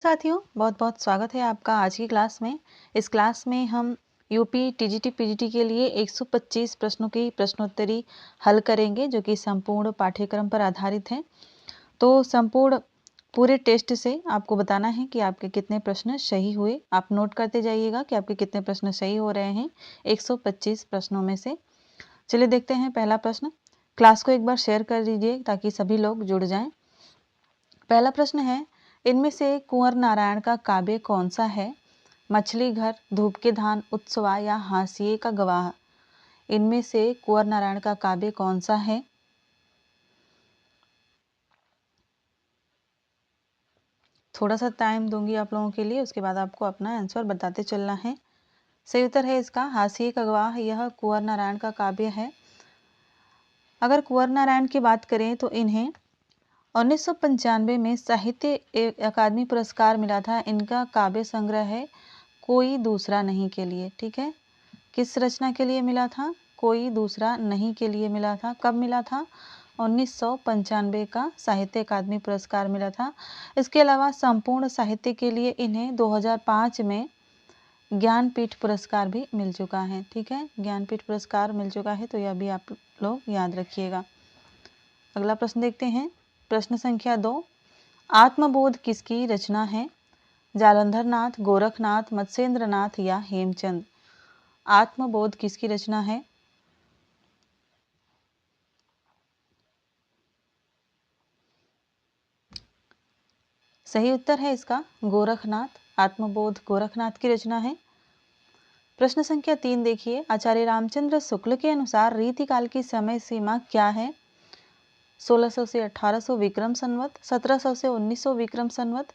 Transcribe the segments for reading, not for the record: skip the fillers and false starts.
साथियों, बहुत बहुत स्वागत है आपका आज की क्लास में। इस क्लास में हम यूपी टीजीटी पीजीटी के लिए 125 प्रश्नों की प्रश्नोत्तरी हल करेंगे, जो कि संपूर्ण पाठ्यक्रम पर आधारित हैं। तो संपूर्ण पूरे टेस्ट से आपको बताना है कि आपके कितने प्रश्न सही हुए। आप नोट करते जाइएगा कि आपके कितने प्रश्न सही हो रहे हैं 125 प्रश्नों में से। चलिए देखते हैं पहला प्रश्न। क्लास को एक बार शेयर कर दीजिए ताकि सभी लोग जुड़ जाएं। पहला प्रश्न है, इनमें से कुंवर नारायण का काव्य कौन सा है? मछली घर, धूप के धान, उत्सवा या हाशिए का गवाह। इनमें से कुंवर नारायण का काव्य कौन सा है? थोड़ा सा टाइम दूंगी आप लोगों के लिए, उसके बाद आपको अपना आंसर बताते चलना है। सही उत्तर है इसका हाशिए का गवाह। यह कुंवर नारायण का काव्य है। अगर कुंवर नारायण की बात करें तो इन्हें 1995 में साहित्य अकादमी पुरस्कार मिला था। इनका काव्य संग्रह है कोई दूसरा नहीं के लिए। ठीक है, किस रचना के लिए मिला था? कोई दूसरा नहीं के लिए मिला था। कब मिला था? 1995 का साहित्य अकादमी पुरस्कार मिला था। इसके अलावा संपूर्ण साहित्य के लिए इन्हें 2005 में ज्ञानपीठ पुरस्कार भी मिल चुका है। ठीक है, ज्ञानपीठ पुरस्कार मिल चुका है, तो यह भी आप लोग याद रखिएगा। अगला प्रश्न देखते हैं। प्रश्न संख्या 2, आत्मबोध किसकी रचना है? जालंधर नाथ, गोरखनाथ, मत्स्येंद्र नाथ या हेमचंद। आत्मबोध किसकी रचना है? सही उत्तर है इसका गोरखनाथ। आत्मबोध गोरखनाथ की रचना है। प्रश्न संख्या 3 देखिए, आचार्य रामचंद्र शुक्ल के अनुसार रीतिकाल की समय सीमा क्या है? 1600 से 1800 विक्रम संवत, 1700 से 1900 विक्रम संवत,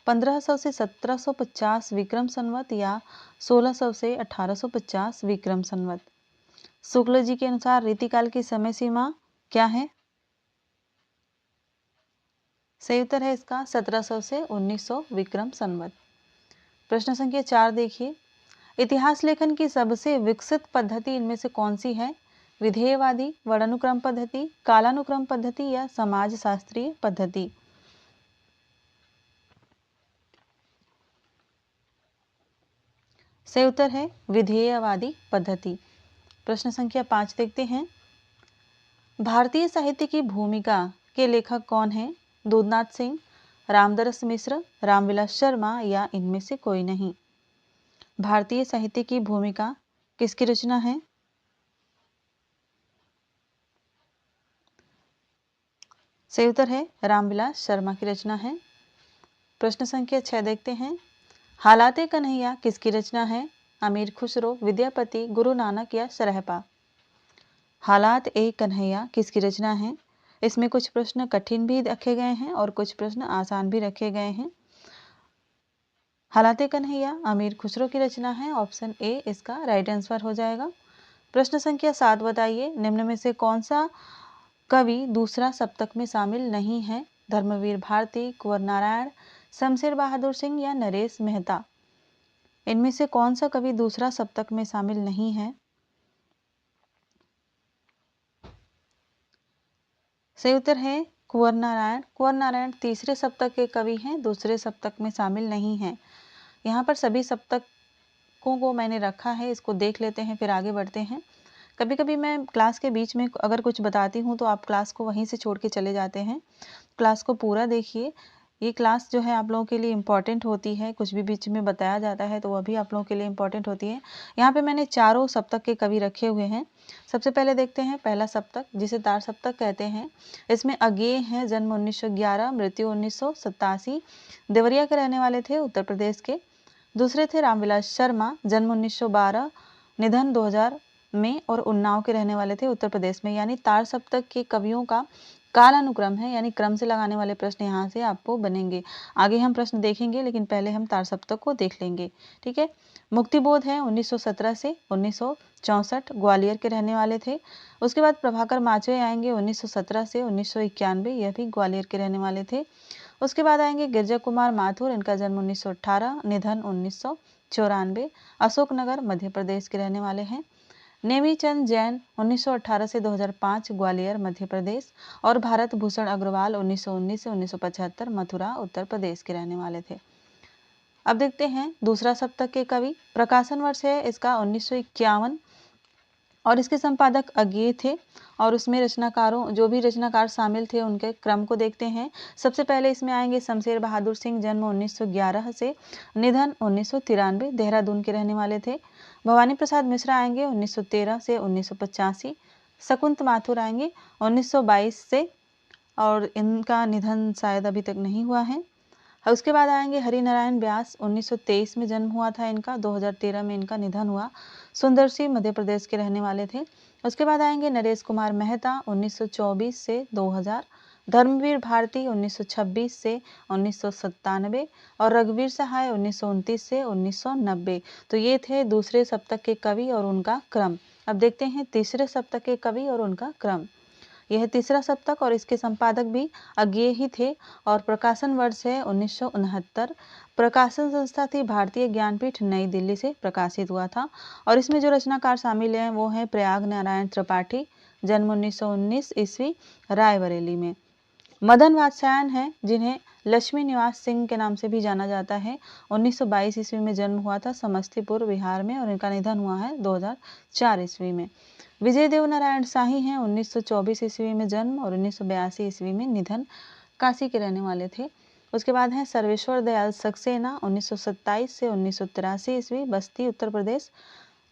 1500 से 1750 विक्रम संवत या 1600 से 1850 विक्रम संवत। शुक्ल जी के अनुसार रीतिकाल की समय सीमा क्या है? सही उत्तर है इसका 1700 से 1900 विक्रम संवत। प्रश्न संख्या 4 देखिए, इतिहास लेखन की सबसे विकसित पद्धति इनमें से कौन सी है? विधेयवादी, वर्णानुक्रम पद्धति, कालानुक्रम पद्धति या समाज शास्त्रीय पद्धति। सही उत्तर है विधेयवादी पद्धति। प्रश्न संख्या 5 देखते हैं, भारतीय साहित्य की भूमिका के लेखक कौन है? दूधनाथ सिंह, रामदरस मिश्र, रामविलास शर्मा या इनमें से कोई नहीं। भारतीय साहित्य की भूमिका किसकी रचना है? सही उत्तर है रामविलास शर्मा की रचना है। प्रश्न संख्या 6 देखते हैं, हालाते कन्हैया किसकी रचना है? अमीर खुसरो, विद्यापति, गुरु नानक या सरहपा। हालात ए कन्हैया किसकी रचना है? इसमें कुछ प्रश्न कठिन भी रखे गए हैं और कुछ प्रश्न आसान भी रखे गए हैं। हालाते कन्हैया अमीर खुसरो की रचना है। ऑप्शन ए इसका राइट आंसर हो जाएगा। प्रश्न संख्या 7 बताइए, निम्न में से कौन सा कवि दूसरा सप्तक में शामिल नहीं है? धर्मवीर भारती, कुंवर नारायण, शमशेर बहादुर सिंह या नरेश मेहता। इनमें से कौन सा कवि दूसरा सप्तक में शामिल नहीं है? सही उत्तर है कुंवर नारायण। कुंवर नारायण तीसरे सप्तक के कवि हैं, दूसरे सप्तक में शामिल नहीं हैं। यहाँ पर सभी सप्तकों को मैंने रखा है, इसको देख लेते हैं फिर आगे बढ़ते हैं। कभी कभी मैं क्लास के बीच में अगर कुछ बताती हूँ तो आप क्लास को वहीं से छोड़ के चले जाते हैं। क्लास को पूरा देखिए। ये क्लास जो है आप लोगों के लिए इम्पॉर्टेंट होती है। कुछ भी बीच में बताया जाता है तो वह भी आप लोगों के लिए इम्पॉर्टेंट होती है। यहाँ पे मैंने चारों सप्तक के कवि रखे हुए हैं। सबसे पहले देखते हैं पहला सप्तक, जिसे तार सप्तक कहते हैं। इसमें अज्ञेय हैं, जन्म 1911, मृत्यु 1987, देवरिया के रहने वाले थे, उत्तर प्रदेश के। दूसरे थे रामविलास शर्मा, जन्म 1912, निधन 2000 में और उन्नाव के रहने वाले थे, उत्तर प्रदेश में। यानी तार सप्तक के कवियों का कालानुक्रम है, यानी क्रम से लगाने वाले प्रश्न यहाँ से आपको बनेंगे। आगे हम प्रश्न देखेंगे, लेकिन पहले हम तार सप्तक को देख लेंगे। ठीक है, मुक्तिबोध है 1917 से 1964, ग्वालियर के रहने वाले थे। उसके बाद प्रभाकर माचवे आएंगे 1917 से 1991, यह भी ग्वालियर के रहने वाले थे। उसके बाद आएंगे गिरजा कुमार माथुर, इनका जन्म 1918, निधन 1994, अशोकनगर मध्य प्रदेश के रहने वाले हैं। नेमीचंद जैन 1918 से 2005, ग्वालियर मध्य प्रदेश। और भारत भूषण अग्रवाल 1919 से 1975, मथुरा उत्तर प्रदेश के रहने वाले थे। अब देखते हैं दूसरा सप्तक के कवि। प्रकाशन वर्ष है इसका 1951 और इसके संपादक अज्ञेय थे। और उसमें रचनाकारों जो भी रचनाकार शामिल थे उनके क्रम को देखते हैं। सबसे पहले इसमें आएंगे शमशेर बहादुर सिंह, जन्म 1911 से निधन 1993, देहरादून के रहने वाले थे। भवानी प्रसाद मिश्रा आएंगे 1913 से 1985। शकुंत माथुर आएंगे 1922 से और इनका निधन शायद अभी तक नहीं हुआ है। उसके बाद आएंगे हरि नारायण व्यास, 1923 में जन्म हुआ था इनका, 2013 में इनका निधन हुआ। सुंदर सिंह मध्य प्रदेश के रहने वाले थे। उसके बाद आएंगे नरेश कुमार मेहता, 1924 से 2000। धर्मवीर भारती 1926 से 1997 और रघुवीर सहाय 1929 से 1990। तो ये थे दूसरे सप्तक के कवि और उनका क्रम। अब देखते हैं तीसरे सप्तक के कवि और उनका क्रम। यह तीसरा सप्तक और इसके संपादक भी अज्ञेय ही थे और प्रकाशन वर्ष है 1969। प्रकाशन संस्था थी भारतीय ज्ञानपीठ, नई दिल्ली से प्रकाशित हुआ था। और इसमें जो रचनाकार शामिल हैं वो हैं प्रयाग नारायण त्रिपाठी, जन्म 1919 ईस्वी, रायबरेली में। मदन वात्स्यायन हैं जिन्हें लक्ष्मी निवास सिंह के नाम से भी जाना जाता है। 1922 ईस्वी में जन्म हुआ था समस्तीपुर बिहार में और इनका निधन हुआ है 2004 ईस्वी में। विजय देव नारायण शाही हैं, 1924 ईस्वी में जन्म और 1982 ईस्वी में निधन, काशी के रहने वाले थे। उसके बाद हैं सर्वेश्वर दयाल सक्सेना, 1927 से 1983 ईस्वी, बस्ती उत्तर प्रदेश।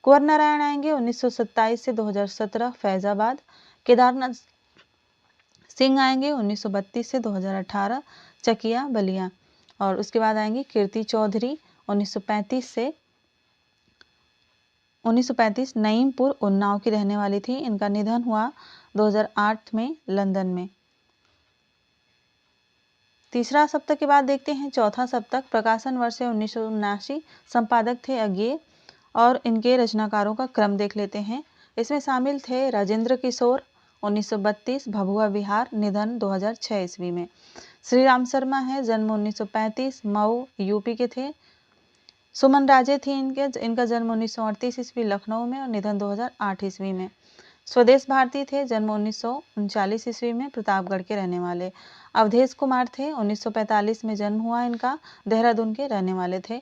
कुंवर नारायण आएंगे 1927 से 2017, फैजाबाद। केदारनाथ सिंह आएंगे 1932 से 2018, चकिया बलिया। और उसके बाद आएंगे कीर्ति चौधरी, 1935 नईमपुर उन्नाव की रहने वाली थी। इनका निधन हुआ 2008 में लंदन में। तीसरा सप्तक के बाद देखते हैं चौथा सप्तक। प्रकाशन वर्ष है 1979, संपादक थे अज्ञेय और इनके रचनाकारों का क्रम देख लेते हैं। इसमें शामिल थे राजेंद्र किशोर, 1932, भभुआ बिहार, निधन 2006 ईस्वी में। श्री राम शर्मा है, जन्म 1935, मऊ यूपी के थे। सुमन राजे थी इनका जन्म 1938 ईस्वी, लखनऊ में और निधन 2008 ईस्वी में। स्वदेश भारती थे, जन्म 1939 ईस्वी में, प्रतापगढ़ के रहने वाले। अवधेश कुमार थे, 1945 में जन्म हुआ इनका, देहरादून के रहने वाले थे।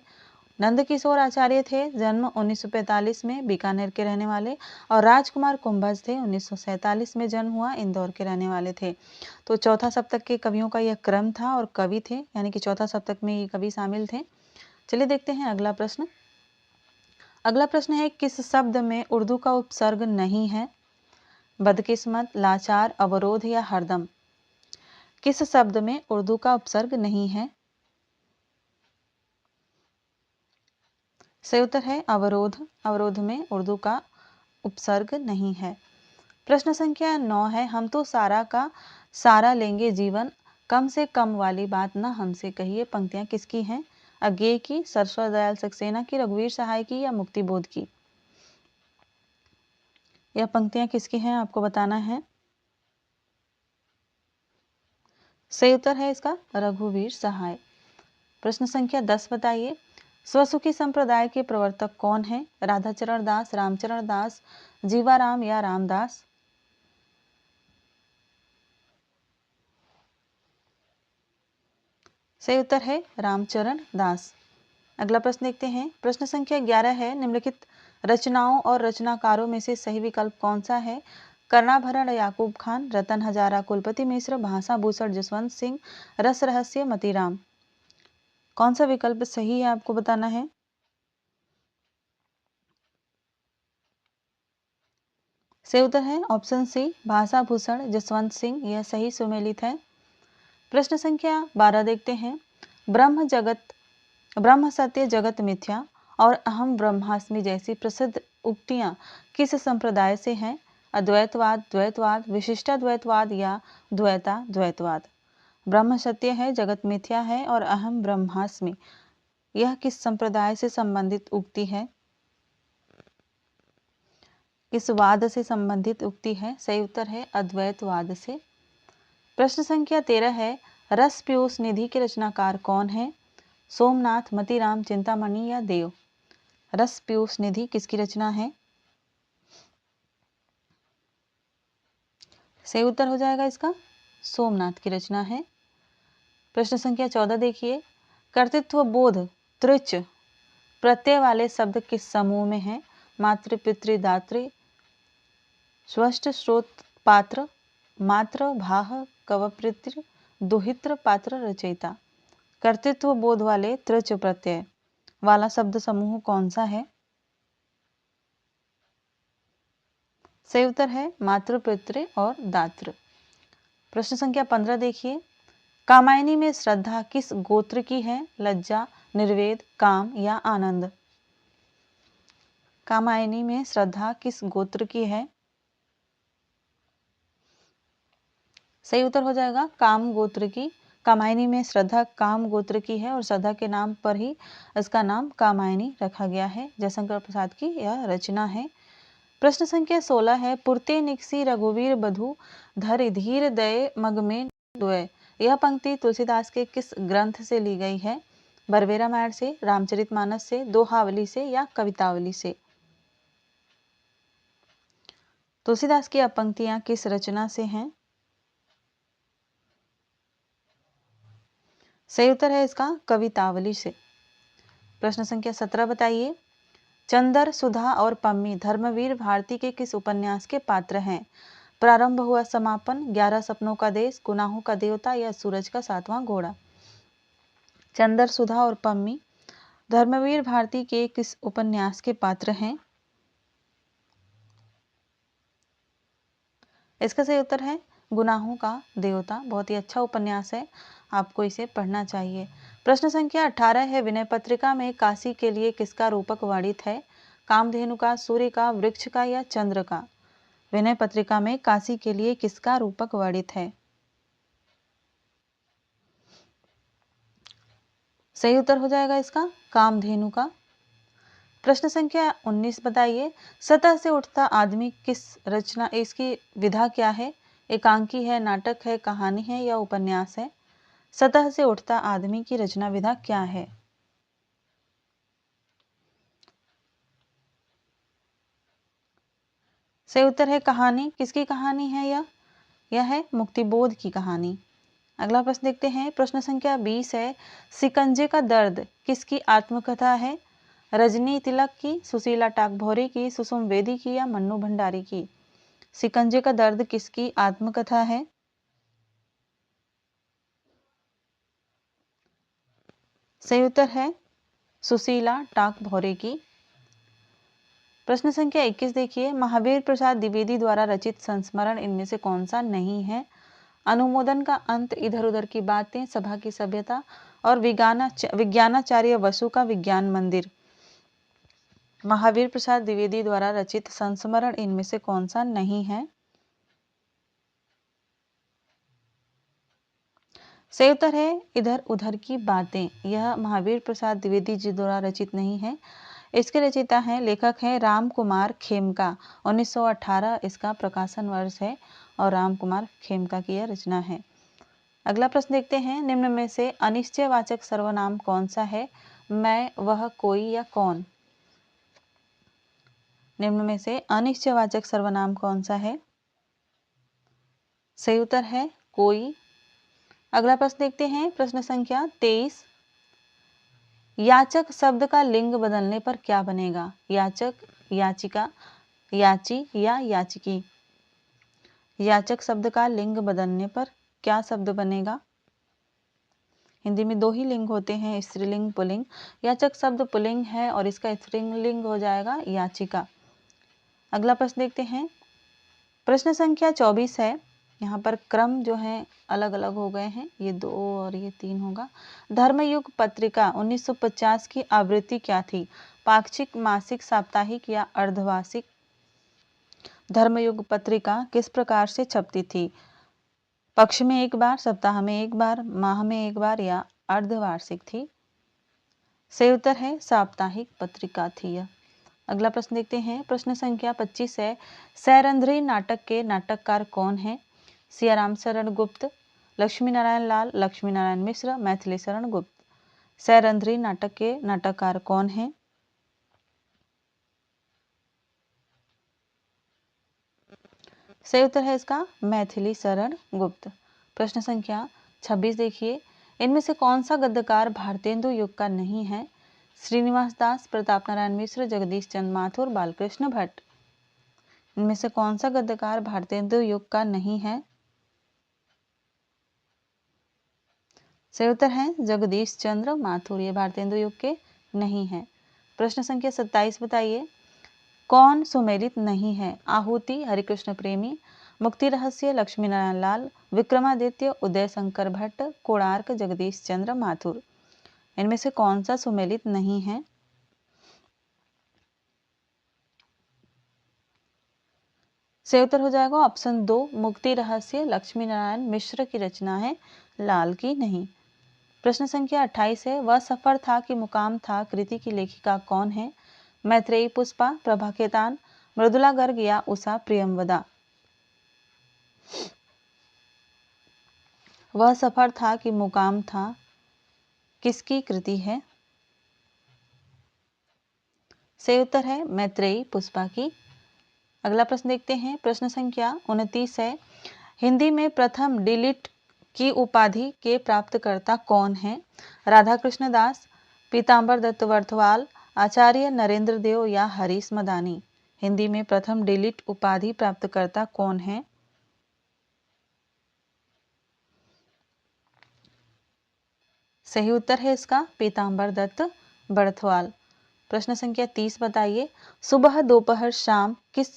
नंद किशोर आचार्य थे, जन्म 1945 में, बीकानेर के रहने वाले। और राजकुमार कुंभज थे, 1947 में जन्म हुआ, इंदौर के रहने वाले थे। तो चौथा सप्तक के कवियों का यह क्रम था और कवि थे, यानी कि चौथा सप्तक में ये कवि शामिल थे। चलिए देखते हैं अगला प्रश्न। अगला प्रश्न है किस शब्द में उर्दू का उपसर्ग नहीं है? बदकिस्मत, लाचार, अवरोध या हरदम। किस शब्द में उर्दू का उपसर्ग नहीं है? सही उत्तर है अवरोध। अवरोध में उर्दू का उपसर्ग नहीं है। प्रश्न संख्या 9 है, हम तो सारा का सारा लेंगे जीवन, कम से कम वाली बात ना हमसे कहिए। पंक्तियां किसकी हैं? अज्ञेय की, सर्वश्वर दयाल सक्सेना की, रघुवीर सहाय की या मुक्तिबोध की? यह पंक्तियां किसकी हैं आपको बताना है। सही उत्तर है इसका रघुवीर सहाय। प्रश्न संख्या 10 बताइए, स्वसुखी संप्रदाय के प्रवर्तक कौन है? राधाचरण दास, रामचरण दास, जीवाराम या रामदास? सही उत्तर है रामचरण दास। अगला प्रश्न देखते हैं। प्रश्न संख्या 11 है, निम्नलिखित रचनाओं और रचनाकारों में से सही विकल्प कौन सा है? कर्णाभरण याकूब खान, रतन हजारा कुलपति मिश्र, भाषा भूषण जसवंत सिंह, रस रहस्य मतीराम। कौन सा विकल्प सही है आपको बताना है। सही उत्तर है ऑप्शन सी, भाषा भूषण जसवंत सिंह, यह सही सुमेलित है। प्रश्न संख्या 12 देखते हैं। ब्रह्म सत्य जगत मिथ्या और अहम ब्रह्मास्मि जैसी प्रसिद्ध उक्तियां किस संप्रदाय से हैं? अद्वैतवाद, द्वैतवाद, विशिष्टाद्वैतवाद या द्वैताद्वैतवाद। ब्रह्म सत्य है, जगत मिथ्या है और अहम ब्रह्मास्मि, यह किस संप्रदाय से संबंधित उक्ति है? किस वाद से संबंधित उक्ति है? सही उत्तर है अद्वैतवाद से। प्रश्न संख्या 13 है, रस पीयूष निधि के रचनाकार कौन है? सोमनाथ, मतीराम, चिंतामणि या देव। रस पीयूष निधि किसकी रचना है? सही उत्तर हो जाएगा इसका सोमनाथ की रचना है। प्रश्न संख्या 14 देखिए, कर्तृत्व बोध त्रिच प्रत्यय वाले शब्द किस समूह में है? मातृ, पितृ, दातृ, स्वस्थ, स्रोत, पात्र, मात्र, भाह, कवपितृ, दुहित्र, पात्र, रचयिता। कर्तृत्व बोध वाले त्रिच प्रत्यय वाला शब्द समूह कौन सा है? सही उत्तर है मातृ, पितृ और दातृ। प्रश्न संख्या 15 देखिए, कामायनी में श्रद्धा किस गोत्र की है? लज्जा, निर्वेद, काम या आनंद। कामायनी में श्रद्धा किस गोत्र की है? सही उत्तर हो जाएगा काम गोत्र की। कामायनी में श्रद्धा काम गोत्र की है और श्रद्धा के नाम पर ही इसका नाम कामायनी रखा गया है। जयशंकर प्रसाद की यह रचना है। प्रश्न संख्या 16 है, पुरते निकसी रघुवीर बधु धर धीर दये मग में डोय। यह पंक्ति तुलसीदास के किस ग्रंथ से ली गई है? बरवे रामायण से, रामचरितमानस से, दोहावली से या कवितावली से। तुलसीदास की यह पंक्तियां किस रचना से हैं? सही उत्तर है इसका कवितावली से। प्रश्न संख्या 17 बताइए, चंदर, सुधा और पम्मी धर्मवीर भारती के किस उपन्यास के पात्र हैं? प्रारंभ हुआ समापन, 11 सपनों का देश, गुनाहों का देवता या सूरज का 7वां घोड़ा। चंदर, सुधा और पम्मी धर्मवीर भारती के किस उपन्यास के पात्र हैं? इसका सही उत्तर है गुनाहों का देवता। बहुत ही अच्छा उपन्यास है, आपको इसे पढ़ना चाहिए। प्रश्न संख्या 18 है, विनय पत्रिका में काशी के लिए किसका रूपक वर्णित है? कामधेनु का, सूर्य का, वृक्ष का या चंद्र का। विनय पत्रिका में काशी के लिए किसका रूपक वर्णित है? सही उत्तर हो जाएगा इसका कामधेनु का। प्रश्न संख्या 19 बताइए, सतह से उठता आदमी किस रचना, इसकी विधा क्या है? एकांकी है, नाटक है, कहानी है या उपन्यास है? सतह से उठता आदमी की रचना विधा क्या है? सही उत्तर है कहानी। किसकी कहानी है यह है मुक्तिबोध की कहानी। अगला प्रश्न देखते हैं। प्रश्न संख्या 20 है, सिकंजे का दर्द किसकी आत्मकथा है? रजनी तिलक की, सुशीला टाकभोरे की, सुषुम वेदी की या मन्नू भंडारी की। सिकंजे का दर्द किसकी आत्मकथा है? सही उत्तर है सुशीला टाकभोरे की। प्रश्न संख्या 21 देखिए, महावीर प्रसाद द्विवेदी द्वारा रचित संस्मरण इनमें से कौन सा नहीं है? अनुमोदन का अंत, इधर उधर की बातें, सभा की सभ्यता और विज्ञानाचार्य वसु का विज्ञान मंदिर। महावीर प्रसाद द्विवेदी द्वारा रचित संस्मरण इनमें से कौन सा नहीं है? सही उत्तर है इधर उधर की बातें। यह महावीर प्रसाद द्विवेदी जी द्वारा रचित नहीं है। इसके रचयिता हैं, लेखक हैं राम कुमार खेमका। 1918 इसका प्रकाशन वर्ष है और राम कुमार खेमका की यह रचना है। अगला प्रश्न देखते हैं, निम्न में से अनिश्चयवाचक सर्वनाम कौन सा है? मैं, वह, कोई या कौन। निम्न में से अनिश्चयवाचक सर्वनाम कौन सा है? सही उत्तर है कोई। अगला प्रश्न देखते हैं, प्रश्न संख्या 23, याचक शब्द का लिंग बदलने पर क्या बनेगा? याचक, याचिका, याची या याचिकी। याचक शब्द का लिंग बदलने पर क्या शब्द बनेगा? हिंदी में दो ही लिंग होते हैं, स्त्रीलिंग, पुल्लिंग। याचक शब्द पुल्लिंग है और इसका स्त्रीलिंग हो जाएगा याचिका। अगला प्रश्न देखते हैं, प्रश्न संख्या 24 है। यहाँ पर क्रम जो है अलग अलग हो गए हैं, ये 2 और ये 3 होगा। धर्मयुग पत्रिका 1950 की आवृत्ति क्या थी? पाक्षिक, मासिक, साप्ताहिक या अर्धवार्षिक। धर्मयुग पत्रिका किस प्रकार से छपती थी? पक्ष में एक बार, सप्ताह में एक बार, माह में एक बार या अर्धवार्षिक थी? सही उत्तर है साप्ताहिक पत्रिका थी यह। अगला प्रश्न देखते हैं, प्रश्न संख्या 25 है, सैरंध्री नाटक के नाटककार कौन है? सियाराम शरण गुप्त, लक्ष्मी नारायण लाल, लक्ष्मी नारायण मिश्र, मैथिली शरण गुप्त। सैरंध्री नाटक के नाटककार कौन है? सही उत्तर है इसका मैथिली शरण गुप्त। प्रश्न संख्या 26 देखिए, इनमें से कौन सा गद्यकार भारतेंदु युग का नहीं है? श्रीनिवास दास, प्रताप नारायण मिश्र, जगदीश चंद्र माथुर, बालकृष्ण भट्ट। इनमें से कौन सा गद्यकार भारतेंदु युग का नहीं है? सही उत्तर है जगदीश चंद्र माथुर, ये भारतेंदु युग के नहीं है। प्रश्न संख्या 27 बताइए, कौन सुमेलित नहीं है? आहुति, हरिकृष्ण प्रेमी, मुक्ति रहस्य, लक्ष्मी नारायण लाल, विक्रमादित्य, उदय शंकर भट्ट, कोणार्क, जगदीश चंद्र माथुर। इनमें से कौन सा सुमेलित नहीं है? सही उत्तर हो जाएगा ऑप्शन 2, मुक्ति रहस्य लक्ष्मी नारायण मिश्र की रचना है, लाल की नहीं। प्रश्न संख्या 28 है, वह सफर था कि मुकाम था कृति की लेखिका कौन है? मैत्रेयी पुष्पा, प्रभा खेतान, मृदुला गर्ग या उषा प्रियमवदा। वह सफर था कि मुकाम था किसकी कृति है? सही उत्तर है मैत्रेयी पुष्पा की। अगला प्रश्न देखते हैं, प्रश्न संख्या 29 है, हिंदी में प्रथम डिलिट की उपाधि के प्राप्तकर्ता कौन है? राधा कृष्ण दास, पीताम्बर दत्त वर्थवाल, आचार्य नरेंद्र देव या हरीश मदानी। हिंदी में प्रथम डिलिट उपाधि प्राप्तकर्ता कौन है? सही उत्तर है इसका पीताम्बर दत्त बड़थवाल। प्रश्न संख्या 30 बताइए, सुबह दोपहर शाम किस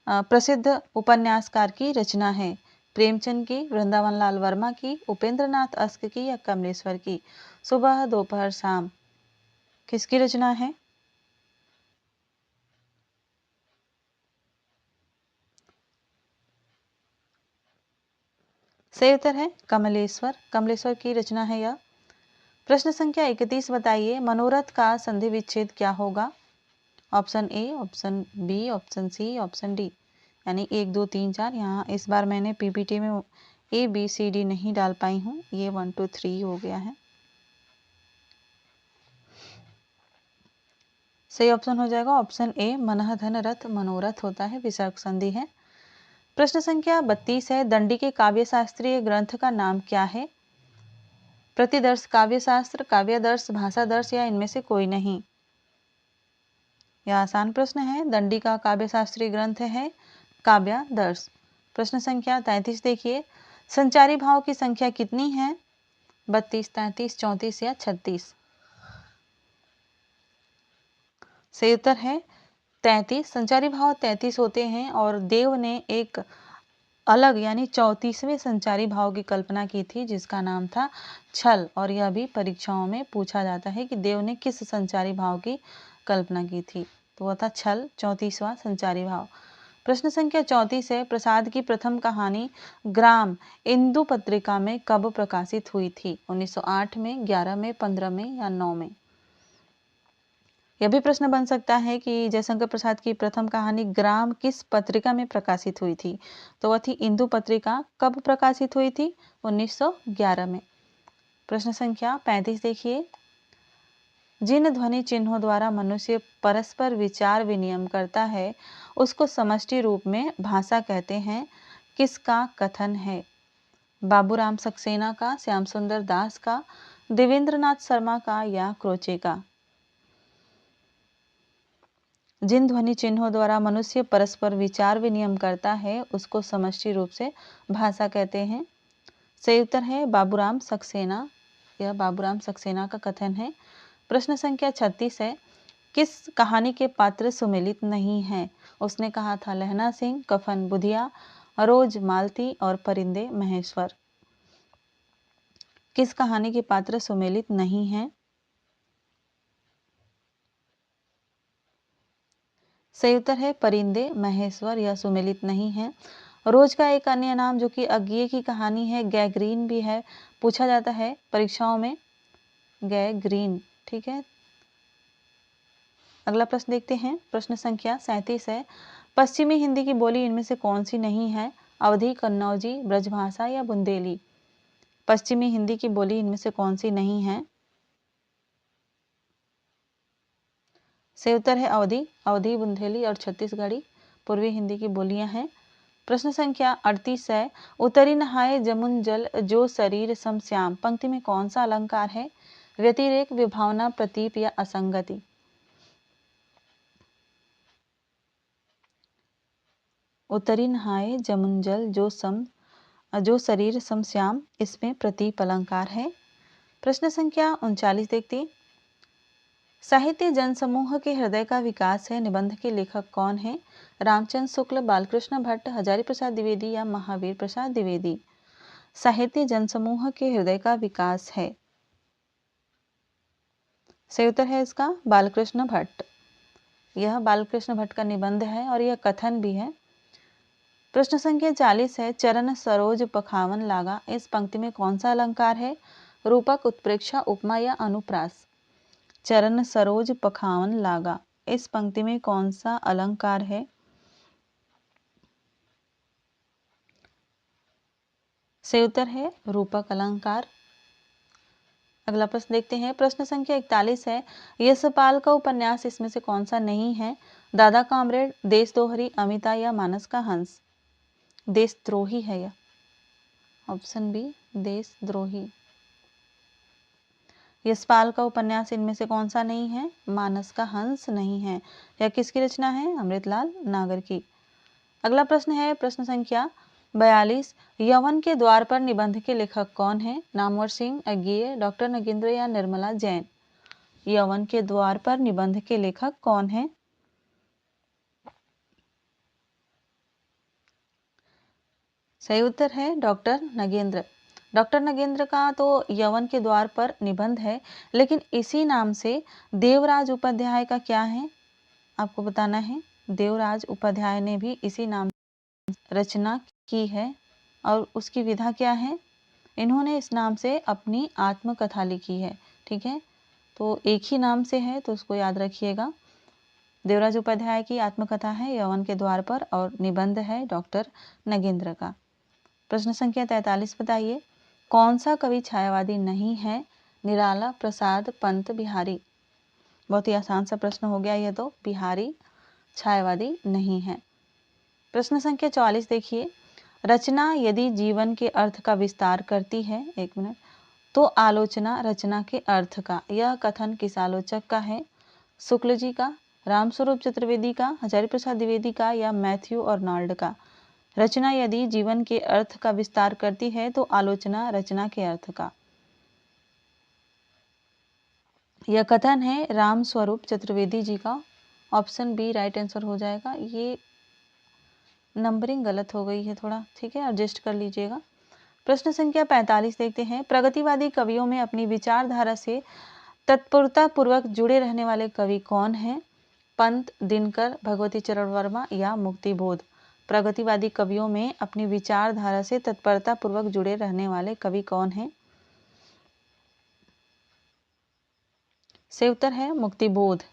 प्रसिद्ध उपन्यासकार की रचना है? प्रेमचंद की, वृंदावन लाल वर्मा की, उपेंद्र नाथ अस्क की या कमलेश्वर की? सुबह दोपहर शाम किसकी रचना है? सही उत्तर है कमलेश्वर, कमलेश्वर की रचना है यह। प्रश्न संख्या 31 बताइए, मनोरथ का संधि विच्छेद क्या होगा? Option A, option B, option C, option D. यानी 1 2 3 4। यहाँ इस बार मैंने पीपीटी में ए बी सी डी नहीं डाल पाई हूँ, ये 1 2 3 हो गया है। सही ऑप्शन हो जाएगा ऑप्शन ए, मनः धन रथ मनोरथ होता है, विसर्ग संधि है। प्रश्न संख्या 32 है, दंडी के काव्य शास्त्रीय ग्रंथ का नाम क्या है? प्रतिदर्श काव्य शास्त्र, काव्यादर्श, भाषादर्श या इनमें से कोई नहीं। यह आसान प्रश्न है, दंडी का काव्य शास्त्रीय ग्रंथ है काव्यादर्श। प्रश्न संख्या 33 देखिए, संचारी भाव की संख्या कितनी है? 32, 33, 34 या 36। सही उत्तर है 33। संचारी भाव 33 होते हैं और देव ने एक अलग यानी 34वें संचारी भाव की कल्पना की थी जिसका नाम था छल, और यह भी परीक्षाओं में पूछा जाता है कि देव ने किस संचारी भाव की कल्पना की थी, तो वह था छल, 34वां संचारी भाव। प्रश्न संख्या 34 है, प्रसाद की प्रथम कहानी ग्राम इंदु पत्रिका में कब प्रकाशित हुई थी? 1908 में, 11 में, 15 में या 9 में? यह भी प्रश्न बन सकता है कि जयशंकर प्रसाद की प्रथम कहानी ग्राम किस पत्रिका में प्रकाशित हुई थी? तो वह थी इंदु पत्रिका। कब प्रकाशित हुई थी? 1911 में। प्रश्न संख्या 35 देखिए, जिन ध्वनि चिन्हों द्वारा मनुष्य परस्पर विचार विनिमय करता है उसको समष्टि रूप में भाषा कहते हैं, किसका कथन है? बाबूराम सक्सेना का, श्याम सुंदर दास का, देवेंद्रनाथ शर्मा का या क्रोचे का? जिन ध्वनि चिन्हों द्वारा मनुष्य परस्पर विचार विनिमय करता है उसको समष्टि रूप से भाषा कहते हैं। सही उत्तर है बाबूराम सक्सेना, यह बाबूराम सक्सेना का कथन है। प्रश्न संख्या 36 है, किस कहानी के पात्र सुमेलित नहीं है? उसने कहा था लहना सिंह, कफन बुधिया, रोज मालती और परिंदे महेश्वर। किस कहानी के पात्र सुमेलित नहीं है? सही उत्तर है परिंदे महेश्वर, यह सुमेलित नहीं है। रोज का एक अन्य नाम जो कि अज्ञे की कहानी है, गैग्रीन भी है, पूछा जाता है परीक्षाओं में, गैग्रीन। ठीक है, अगला प्रश्न देखते हैं, प्रश्न संख्या 37 है, पश्चिमी हिंदी की बोली इनमें से कौन सी नहीं है? अवधी, कन्नौजी, ब्रजभाषा या बुंदेली? पश्चिमी हिंदी की बोली इनमें से कौन सी नहीं है? सही उत्तर है अवधी, अवधी, बुंदेली और छत्तीसगढ़ी पूर्वी हिंदी की बोलियां हैं। प्रश्न संख्या 38 है, उतरी नहाए जमुन जल जो शरीर सम श्याम, पंक्ति में कौन सा अलंकार है? व्यतिरेक, विभावना, प्रतीप या असंगति। उतरी नहाए जमुंजल जो शरीर समश्याम, इसमें प्रतीप अलंकार है। प्रश्न संख्या 39 देखते। साहित्य जनसमूह के हृदय का विकास है, निबंध के लेखक कौन है? रामचंद्र शुक्ल, बालकृष्ण भट्ट, हजारी प्रसाद द्विवेदी या महावीर प्रसाद द्विवेदी। साहित्य जनसमूह के हृदय का विकास है, सही उत्तर है इसका बालकृष्ण भट्ट। यह बालकृष्ण भट्ट का निबंध है और यह कथन भी है। प्रश्न संख्या 40 है, चरण सरोज पखावन लागा, इस पंक्ति में कौन सा अलंकार है? रूपक, उत्प्रेक्षा, उपमा या अनुप्रास। चरण सरोज पखावन लागा, इस पंक्ति में कौन सा अलंकार है? सही उत्तर है रूपक अलंकार। अगला प्रश्न देखते हैं। प्रश्न संख्या 41 है, यशपाल का उपन्यास इसमें से कौन सा नहीं है? दादा कामरेड, देशद्रोही, अमिता या मानस का हंस। देशद्रोही है यह, ऑप्शन बी देशद्रोही। यशपाल का उपन्यास इनमें से कौन सा नहीं है? मानस का हंस नहीं है। यह किसकी रचना है? अमृतलाल नागर की। अगला प्रश्न है प्रश्न संख्या 42, यवन के द्वार पर निबंध के लेखक कौन है? नामवर सिंह, अज्ञेय, डॉक्टर नगेंद्र या निर्मला जैन। यवन के द्वार पर निबंध के लेखक कौन है? सही उत्तर है डॉक्टर नगेंद्र। डॉक्टर नगेंद्र का तो यवन के द्वार पर निबंध है, लेकिन इसी नाम से देवराज उपाध्याय का क्या है आपको बताना है। देवराज उपाध्याय ने भी इसी नाम रचना की है और उसकी विधा क्या है? इन्होंने इस नाम से अपनी आत्मकथा लिखी है। ठीक है, तो एक ही नाम से है तो उसको याद रखिएगा। देवराज उपाध्याय की आत्मकथा है यवन के द्वार पर और निबंध है डॉक्टर नगेंद्र का। प्रश्न संख्या 43 बताइए, कौन सा कवि छायावादी नहीं है? निराला, प्रसाद, पंत, बिहारी। बहुत ही आसान सा प्रश्न हो गया यह तो, बिहारी छायावादी नहीं है। प्रश्न संख्या 44 देखिए, रचना यदि जीवन के अर्थ का विस्तार करती है, एक मिनट, तो आलोचना रचना के अर्थ का। यह कथन किस आलोचक का है? शुक्ल जी का, रामस्वरूप चतुर्वेदी का, हजारी प्रसाद द्विवेदी का या मैथ्यू आर्नोल्ड का। रचना यदि जीवन के अर्थ का विस्तार करती है तो आलोचना रचना के अर्थ का। यह कथन है रामस्वरूप चतुर्वेदी जी का। ऑप्शन बी राइट आंसर हो जाएगा। ये नंबरिंग गलत हो गई है थोड़ा, ठीक है, एडजस्ट कर लीजिएगा। प्रश्न संख्या 45 देखते हैं। प्रगतिवादी कवियों में अपनी विचारधारा से तत्परता पूर्वक जुड़े रहने वाले कवि कौन हैं? पंत, दिनकर, भगवती चरण वर्मा या मुक्तिबोध। प्रगतिवादी कवियों में अपनी विचारधारा से तत्परता पूर्वक जुड़े रहने वाले कवि कौन हैं? सही उत्तर है मुक्तिबोध।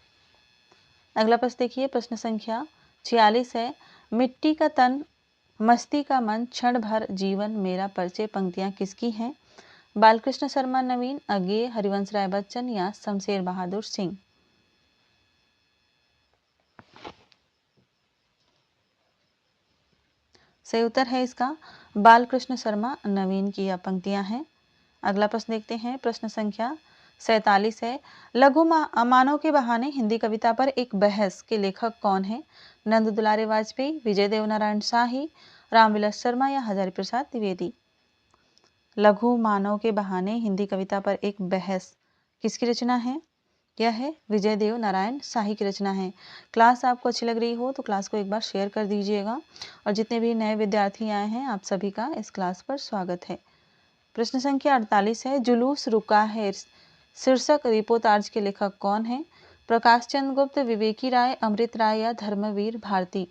अगला प्रश्न देखिए, प्रश्न संख्या 46 है, मिट्टी का तन मस्ती का मन क्षण भर जीवन मेरा परिचय पंक्तियां किसकी हैं? बालकृष्ण शर्मा नवीन, अज्ञेय, हरिवंश राय बच्चन या शमशेर बहादुर सिंह। सही उत्तर है इसका बालकृष्ण शर्मा नवीन की यह पंक्तियां हैं। अगला प्रश्न देखते हैं, प्रश्न संख्या 47 है, लघु मानव के बहाने हिंदी कविता पर एक बहस के लेखक कौन है? नंद दुलारे वाजपेयी, विजय देवनारायण शाही, रामविलास शर्मा या हजारी प्रसाद द्विवेदी। लघु मानव के बहाने हिंदी कविता पर एक बहस किसकी रचना है? यह है विजय देव नारायण शाही की रचना है। क्लास आपको अच्छी लग रही हो तो क्लास को एक बार शेयर कर दीजिएगा और जितने भी नए विद्यार्थी आए हैं आप सभी का इस क्लास पर स्वागत है। प्रश्न संख्या 48 है, जुलूस रुका है शीर्षक रिपोर्टाज के लेखक कौन है? प्रकाश चंद्र गुप्त, विवेकी राय, अमृत राय या धर्मवीर भारती।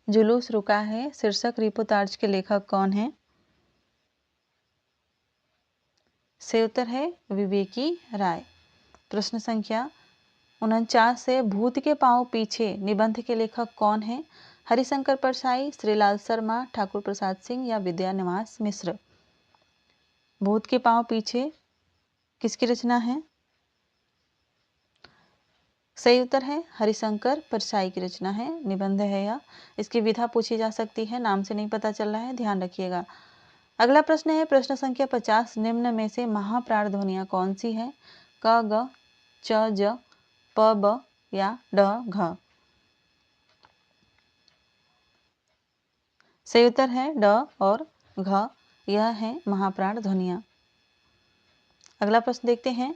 जुलूस रुका है शीर्षक रिपोर्टाज के लेखक कौन है? सही उत्तर है विवेकी राय। प्रश्न संख्या 49 से, भूत के पांव पीछे निबंध के लेखक कौन है? हरिशंकर परसाई, श्रीलाल शर्मा, ठाकुर प्रसाद सिंह या विद्यानिवास मिश्र। भूत के पांव पीछे किसकी रचना है? सही उत्तर है हरिशंकर परसाई की रचना है, निबंध है यह। इसकी विधा पूछी जा सकती है, नाम से नहीं पता चल रहा है, ध्यान रखिएगा। अगला प्रश्न है प्रश्न संख्या 50, निम्न में से महाप्राण ध्वनियां कौन सी है? क, ग, च, ज, प, ब या ड, घ? सही उत्तर है ड और घ, यह है महाप्राण ध्वनियां। अगला प्रश्न देखते हैं।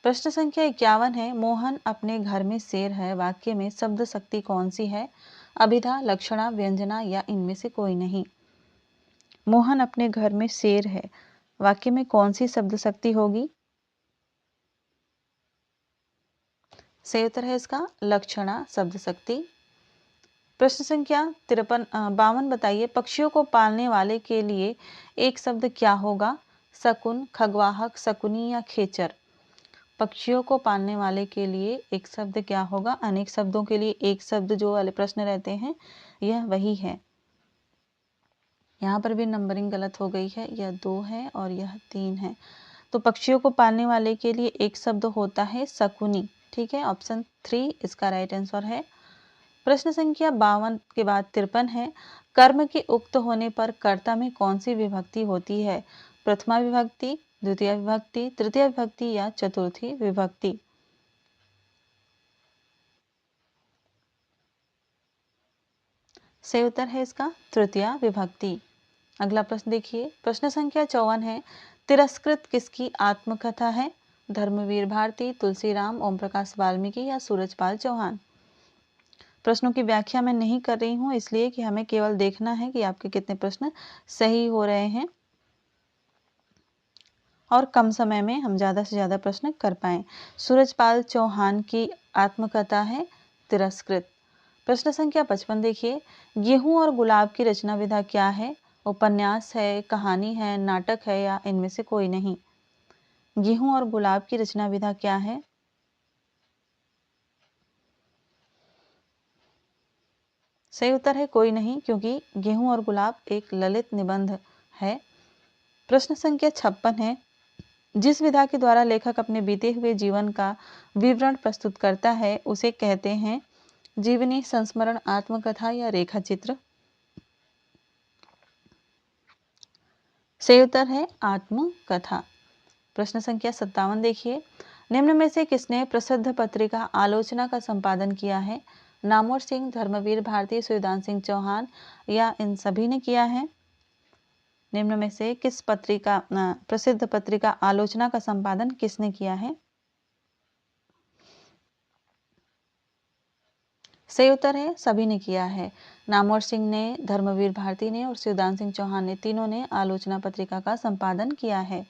प्रश्न संख्या 51 है, मोहन अपने घर में शेर है वाक्य में शब्द शक्ति कौन सी है? अभिधा, लक्षणा, व्यंजना या इनमें से कोई नहीं? मोहन अपने घर में शेर है वाक्य में कौन सी शब्द शक्ति होगी? सही उत्तर है इसका लक्षणा शब्द शक्ति। प्रश्न संख्या 52 बताइए, पक्षियों को पालने वाले के लिए एक शब्द क्या होगा? शकुन, खगवाहक, शकुनी या खेचर? पक्षियों को पालने वाले के लिए एक शब्द क्या होगा? अनेक शब्दों के लिए एक शब्द जो वाले प्रश्न रहते हैं यह वही है। यहाँ पर भी नंबरिंग गलत हो गई है, यह 2 है और यह 3 है। तो पक्षियों को पालने वाले के लिए एक शब्द होता है शकुनी। ठीक है, ऑप्शन 3 इसका राइट आंसर है। प्रश्न संख्या 52 के बाद 53 है, कर्म के उक्त होने पर कर्ता में कौन सी विभक्ति होती है? प्रथमा विभक्ति, द्वितीय विभक्ति, तृतीय विभक्ति या चतुर्थी विभक्ति? सही उत्तर है इसका तृतीय विभक्ति। अगला प्रश्न देखिए, प्रश्न संख्या 54 है, तिरस्कृत किसकी आत्मकथा है? धर्मवीर भारती, तुलसीराम, ओम प्रकाश वाल्मीकि या सूरजपाल चौहान? प्रश्नों की व्याख्या मैं नहीं कर रही हूं इसलिए कि हमें केवल देखना है कि आपके कितने प्रश्न सही हो रहे हैं और कम समय में हम ज़्यादा से ज़्यादा प्रश्न कर पाएं। सूरजपाल चौहान की आत्मकथा है तिरस्कृत। प्रश्न संख्या 55 देखिए, गेहूं और गुलाब की रचना विधा क्या है? उपन्यास है, कहानी है, नाटक है या इनमें से कोई नहीं? गेहूं और गुलाब की रचना विधा क्या है? सही उत्तर है कोई नहीं, क्योंकि गेहूं और गुलाब एक ललित निबंध है। प्रश्न संख्या 56 है, जिस विधा के द्वारा लेखक अपने बीते हुए जीवन का विवरण प्रस्तुत करता है उसे कहते हैं जीवनी, संस्मरण, आत्मकथा या रेखा चित्र? सही उत्तर है आत्मकथा। प्रश्न संख्या 57 देखिए, निम्न में से किसने प्रसिद्ध पत्रिका आलोचना का संपादन किया है? नामवर सिंह, धर्मवीर भारती, सूर्यदान सिंह चौहान या इन सभी ने किया है? निम्न में से किस पत्रिका प्रसिद्ध पत्रिका आलोचना का संपादन किसने किया है? सही उत्तर है सभी ने किया है। नामवर सिंह ने, धर्मवीर भारती ने और शिवदान सिंह चौहान ने, तीनों ने आलोचना पत्रिका का संपादन किया है।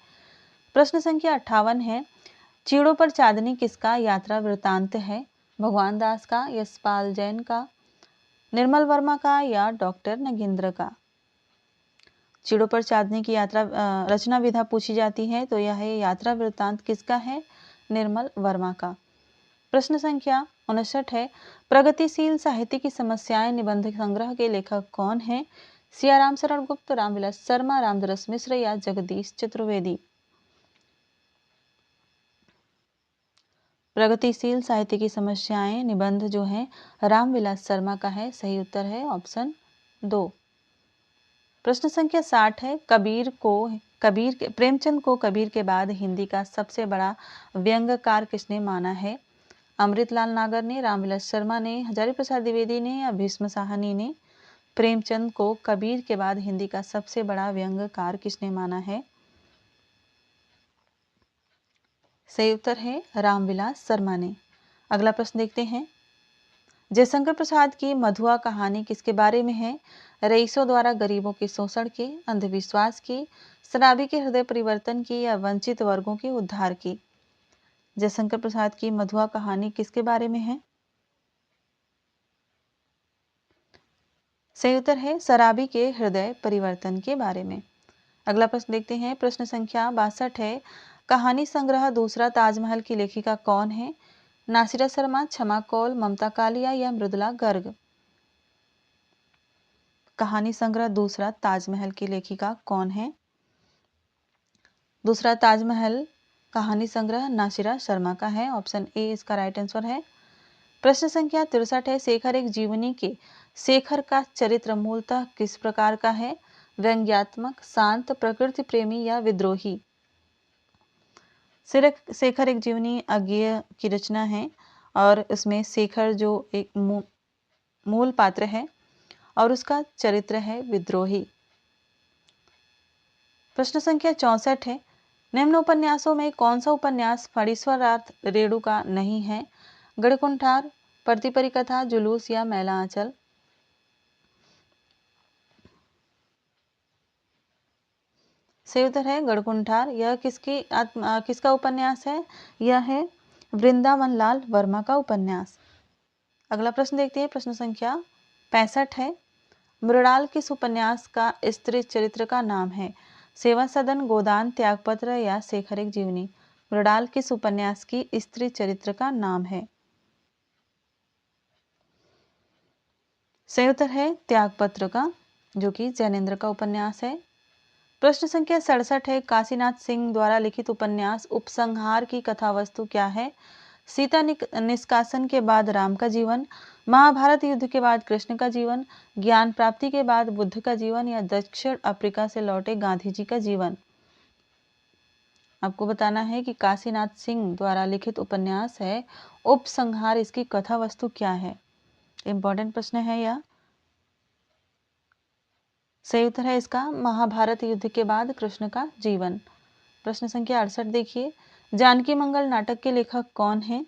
प्रश्न संख्या 58 है, चीड़ों पर चांदनी किसका यात्रा वृतांत है? भगवान दास का, यशपाल जैन का, निर्मल वर्मा का या डॉक्टर नगेंद्र का? चीड़ों पर चांदनी की यात्रा रचना विधा पूछी जाती है तो यह यात्रा वृतांत किसका है? निर्मल वर्मा का। प्रश्न संख्या 59 है, प्रगतिशील साहित्य की समस्याएं निबंध संग्रह के लेखक कौन हैं? सियाराम शरण गुप्त, रामविलास शर्मा, रामदरस मिश्र या जगदीश चतुर्वेदी? प्रगतिशील साहित्य की समस्याएं निबंध जो है रामविलास शर्मा का है। सही उत्तर है ऑप्शन 2। प्रश्न संख्या 60 है, प्रेमचंद को कबीर के बाद हिंदी का सबसे बड़ा व्यंग्यकार किसने माना है? अमृतलाल नागर ने, रामविलास शर्मा ने, हजारी प्रसाद द्विवेदी ने या भीष्म साहनी ने? प्रेमचंद को कबीर के बाद हिंदी का सबसे बड़ा व्यंग्यकार किसने माना है? सही उत्तर है रामविलास शर्मा ने। अगला प्रश्न देखते हैं, जयशंकर प्रसाद की मधुआ कहानी किसके बारे में है? रईसों द्वारा गरीबों के शोषण की, अंधविश्वास की, शराबी के हृदय परिवर्तन की या वंचित वर्गों के उद्धार की? जयशंकर प्रसाद की मधुआ कहानी किसके बारे में है? सही उत्तर है शराबी के हृदय परिवर्तन के बारे में। अगला प्रश्न देखते हैं, प्रश्न संख्या 62 है, कहानी संग्रह दूसरा ताजमहल की लेखिका कौन है? नासिरा शर्मा, क्षमा कौल, ममता कालिया या मृदुला गर्ग? कहानी संग्रह दूसरा ताजमहल की लेखिका कौन है? दूसरा ताजमहल कहानी संग्रह नासिरा शर्मा का है। ऑप्शन ए इसका राइट आंसर है। प्रश्न संख्या 63 है, शेखर एक जीवनी के शेखर का चरित्र मूलतः किस प्रकार का है? व्यंग्यात्मक, शांत, प्रकृति प्रेमी या विद्रोही। शेखर एक जीवनी अज्ञेय की रचना है और उसमें शेखर जो एक मूल पात्र है और उसका चरित्र है विद्रोही। प्रश्न संख्या 64 है, निम्न उपन्यासों में कौन सा उपन्यास फणीश्वरार्थ रेणु का नहीं है? गढ़कुंठार, प्रतिपरी कथा, जुलूस या मैला आंचल। सही उत्तर है गढ़कुंठार। यह किसका उपन्यास है? यह है वृंदावन लाल वर्मा का उपन्यास। अगला प्रश्न देखते हैं, प्रश्न संख्या 65 है, मृणाल किस उपन्यास का स्त्री चरित्र का नाम है? सेवा सदन, गोदान, त्यागपत्र या शेखर एक जीवनी। मृणाल किस उपन्यास की स्त्री चरित्र का नाम है? सही उत्तर है त्यागपत्र का, जो कि जैनेन्द्र का उपन्यास है। प्रश्न संख्या 67 है, काशीनाथ सिंह द्वारा लिखित उपन्यास उपसंहार की कथा वस्तु क्या है? सीता निष्कासन के बाद राम का जीवन, महाभारत युद्ध के बाद कृष्ण का जीवन, ज्ञान प्राप्ति के बाद बुद्ध का जीवन या दक्षिण अफ्रीका से लौटे गांधी जी का जीवन। आपको बताना है कि काशीनाथ सिंह द्वारा लिखित उपन्यास है उपसंहार, इसकी कथा वस्तु क्या है? इंपॉर्टेंट प्रश्न है यह। सही उत्तर है इसका महाभारत युद्ध के बाद कृष्ण का जीवन। प्रश्न संख्या 68 देखिए, जानकी मंगल नाटक के लेखक कौन हैं?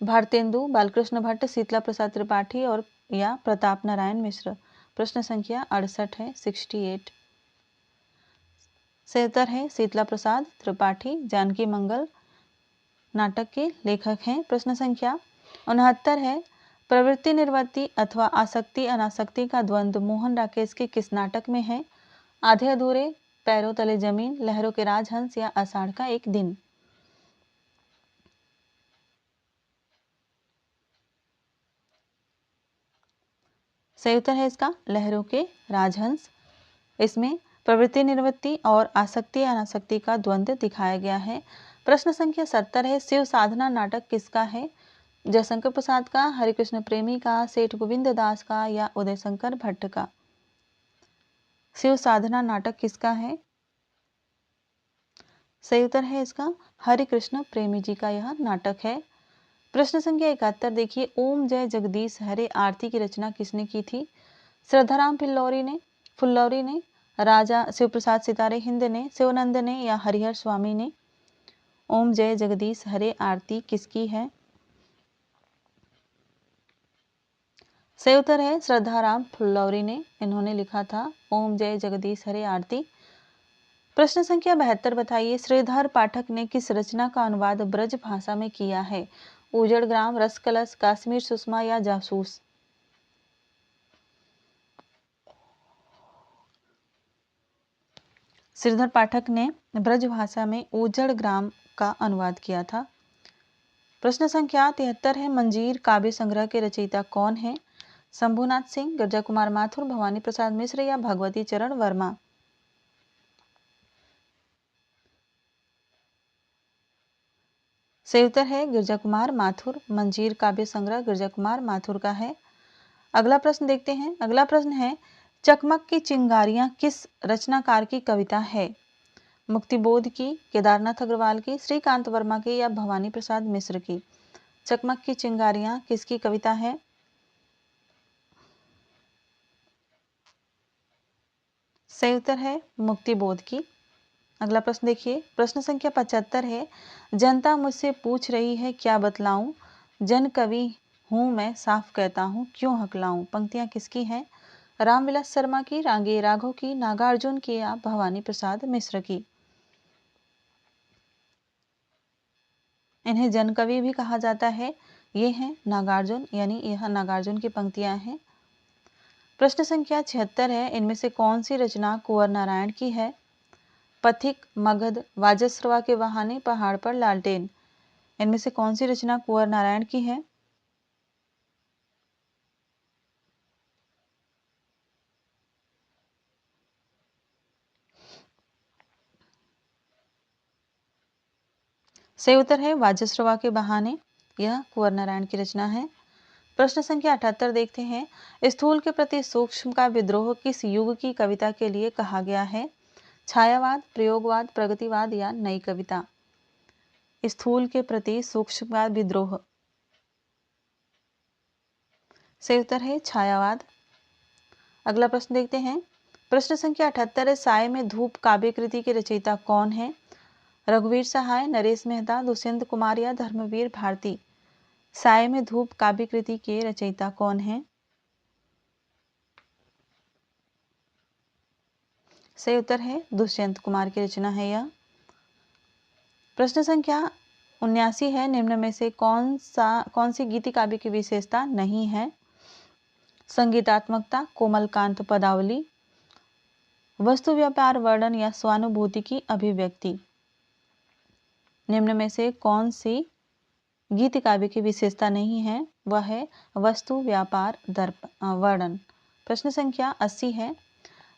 भारतेंदु, बालकृष्ण भट्ट, शीतला प्रसाद त्रिपाठी और या प्रताप नारायण मिश्र। प्रश्न संख्या 68 है 68। सही उत्तर है शीतला प्रसाद त्रिपाठी जानकी मंगल नाटक के लेखक हैं। प्रश्न संख्या 69 है, प्रवृत्ति निवृत्ति अथवा आसक्ति अनासक्ति का द्वंद्व मोहन राकेश के किस नाटक में है? आधे अधूरे, पैरों तले जमीन, लहरों के राजहंस या आषाढ़ का एक दिन। सही उत्तर है इसका लहरों के राजहंस। इसमें प्रवृत्ति निवृत्ति और आसक्ति अनासक्ति का द्वंद्व दिखाया गया है। प्रश्न संख्या 70 है, शिव साधना नाटक किसका है? जयशंकर प्रसाद का, हरिकृष्ण प्रेमी का, सेठ गोविंद दास का या उदय शंकर भट्ट का। शिव साधना नाटक किसका है? सही उत्तर है इसका हरिकृष्ण प्रेमी जी का यह नाटक है। प्रश्न संख्या 71 देखिए, ओम जय जगदीश हरे आरती की रचना किसने की थी? श्रद्धाराम फुल्लौरी ने, राजा शिव प्रसाद सितारे हिंद ने, शिवानंद ने या हरिहर स्वामी ने। ओम जय जगदीश हरे आरती किसकी है? सही उत्तर है श्रद्धाराम फुल्लौरी ने, इन्होंने लिखा था ओम जय जगदीश हरे आरती। प्रश्न संख्या 72 बताइए, श्रीधर पाठक ने किस रचना का अनुवाद ब्रज भाषा में किया है? उजड़ ग्राम, रस कलश, कश्मीर सुषमा या जासूस। श्रीधर पाठक ने ब्रज भाषा में उजड़ ग्राम का अनुवाद किया था। प्रश्न संख्या 73 है, मंजीर काव्य संग्रह के रचयिता कौन है? शंभुनाथ सिंह, गिरजा कुमार माथुर, भवानी प्रसाद मिश्र या भगवती चरण वर्मा। सही उत्तर है गिरजा कुमार माथुर। मंजीर काव्य संग्रह गिरजा कुमार माथुर का है। अगला प्रश्न देखते हैं। अगला प्रश्न है, चकमक की चिंगारियां किस रचनाकार की कविता है? मुक्तिबोध की, केदारनाथ अग्रवाल की, श्रीकांत वर्मा की या भवानी प्रसाद मिश्र की। चकमक की चिंगारियां किसकी कविता है? सही उत्तर है मुक्तिबोध की। अगला प्रश्न देखिए, प्रश्न संख्या 75 है, जनता मुझसे पूछ रही है क्या बतलाऊं, जन कवि हूं मैं साफ कहता हूं क्यों हकलाऊं। पंक्तियां किसकी हैं? रामविलास शर्मा की, रांगे राघव की, नागार्जुन की या भवानी प्रसाद मिश्र की। इन्हें जन कवि भी कहा जाता है। ये हैं नागार्जुन, यानी यह नागार्जुन की पंक्तियां हैं। प्रश्न संख्या 76 है, इनमें से कौन सी रचना कुंवर नारायण की है? पथिक, मगध, वाजश्रवा के बहाने, पहाड़ पर लालटेन। इनमें से कौन सी रचना कुंवर नारायण की है? सही उत्तर है वाजश्रवा के बहाने, यह कुंवर नारायण की रचना है। प्रश्न संख्या 78 देखते हैं। स्थूल के प्रति सूक्ष्म का विद्रोह किस युग की कविता के लिए कहा गया है? छायावाद, प्रयोगवाद, प्रगतिवाद या नई कविता? स्थूल के प्रति सूक्ष्म का विद्रोह, सही उत्तर है छायावाद। अगला प्रश्न देखते हैं। प्रश्न संख्या 78 साय में धूप काव्य कृति के रचयिता कौन है? रघुवीर सहाय, नरेश मेहता, दुष्यंत कुमार या धर्मवीर भारती? साय में धूप काव्य कृति के रचयिता कौन है? सही उत्तर है दुष्यंत कुमार की रचना है यह। प्रश्न संख्या 79 है। निम्न में से कौन सी गीति काव्य की विशेषता नहीं है? संगीतात्मकता, कोमलकांत पदावली, वस्तु व्यापार वर्णन या स्वानुभूति की अभिव्यक्ति? निम्न में से कौन सी गीति काव्य की विशेषता नहीं है? वह है वस्तु व्यापार वर्णन। प्रश्न संख्या 80 है।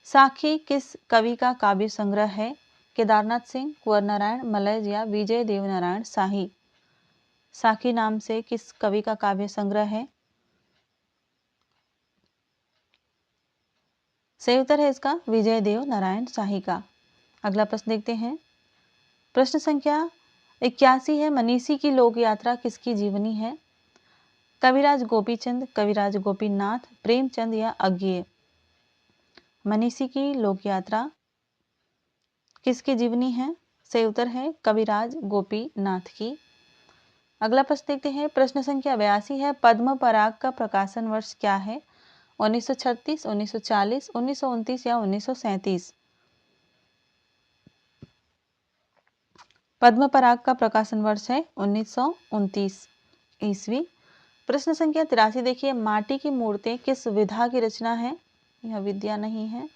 साखी किस कवि का काव्य संग्रह है? केदारनाथ सिंह, कुंवर नारायण, मलय या विजय देवनारायण शाही? साखी नाम से किस कवि का काव्य संग्रह है? सही उत्तर है इसका विजय देव नारायण शाही का। अगला प्रश्न देखते हैं। प्रश्न संख्या 81 है। मनीषी की लोक यात्रा किसकी जीवनी है? कविराज गोपीचंद, कविराज गोपीनाथ, प्रेमचंद या अज्ञेय? मनीषी की लोक यात्रा किसकी जीवनी है? सही उत्तर है कविराज गोपीनाथ की। अगला प्रश्न देखते हैं। प्रश्न संख्या 82 है। पद्म पराग का प्रकाशन वर्ष क्या है? 1936, 1940, 1929 या 1937? पद्म पराग का प्रकाशन वर्ष है 1929 ईस्वी। प्रश्न संख्या 83 देखिए। माटी की मूर्तें किस विधा की रचना है? यह विद्या नहीं है,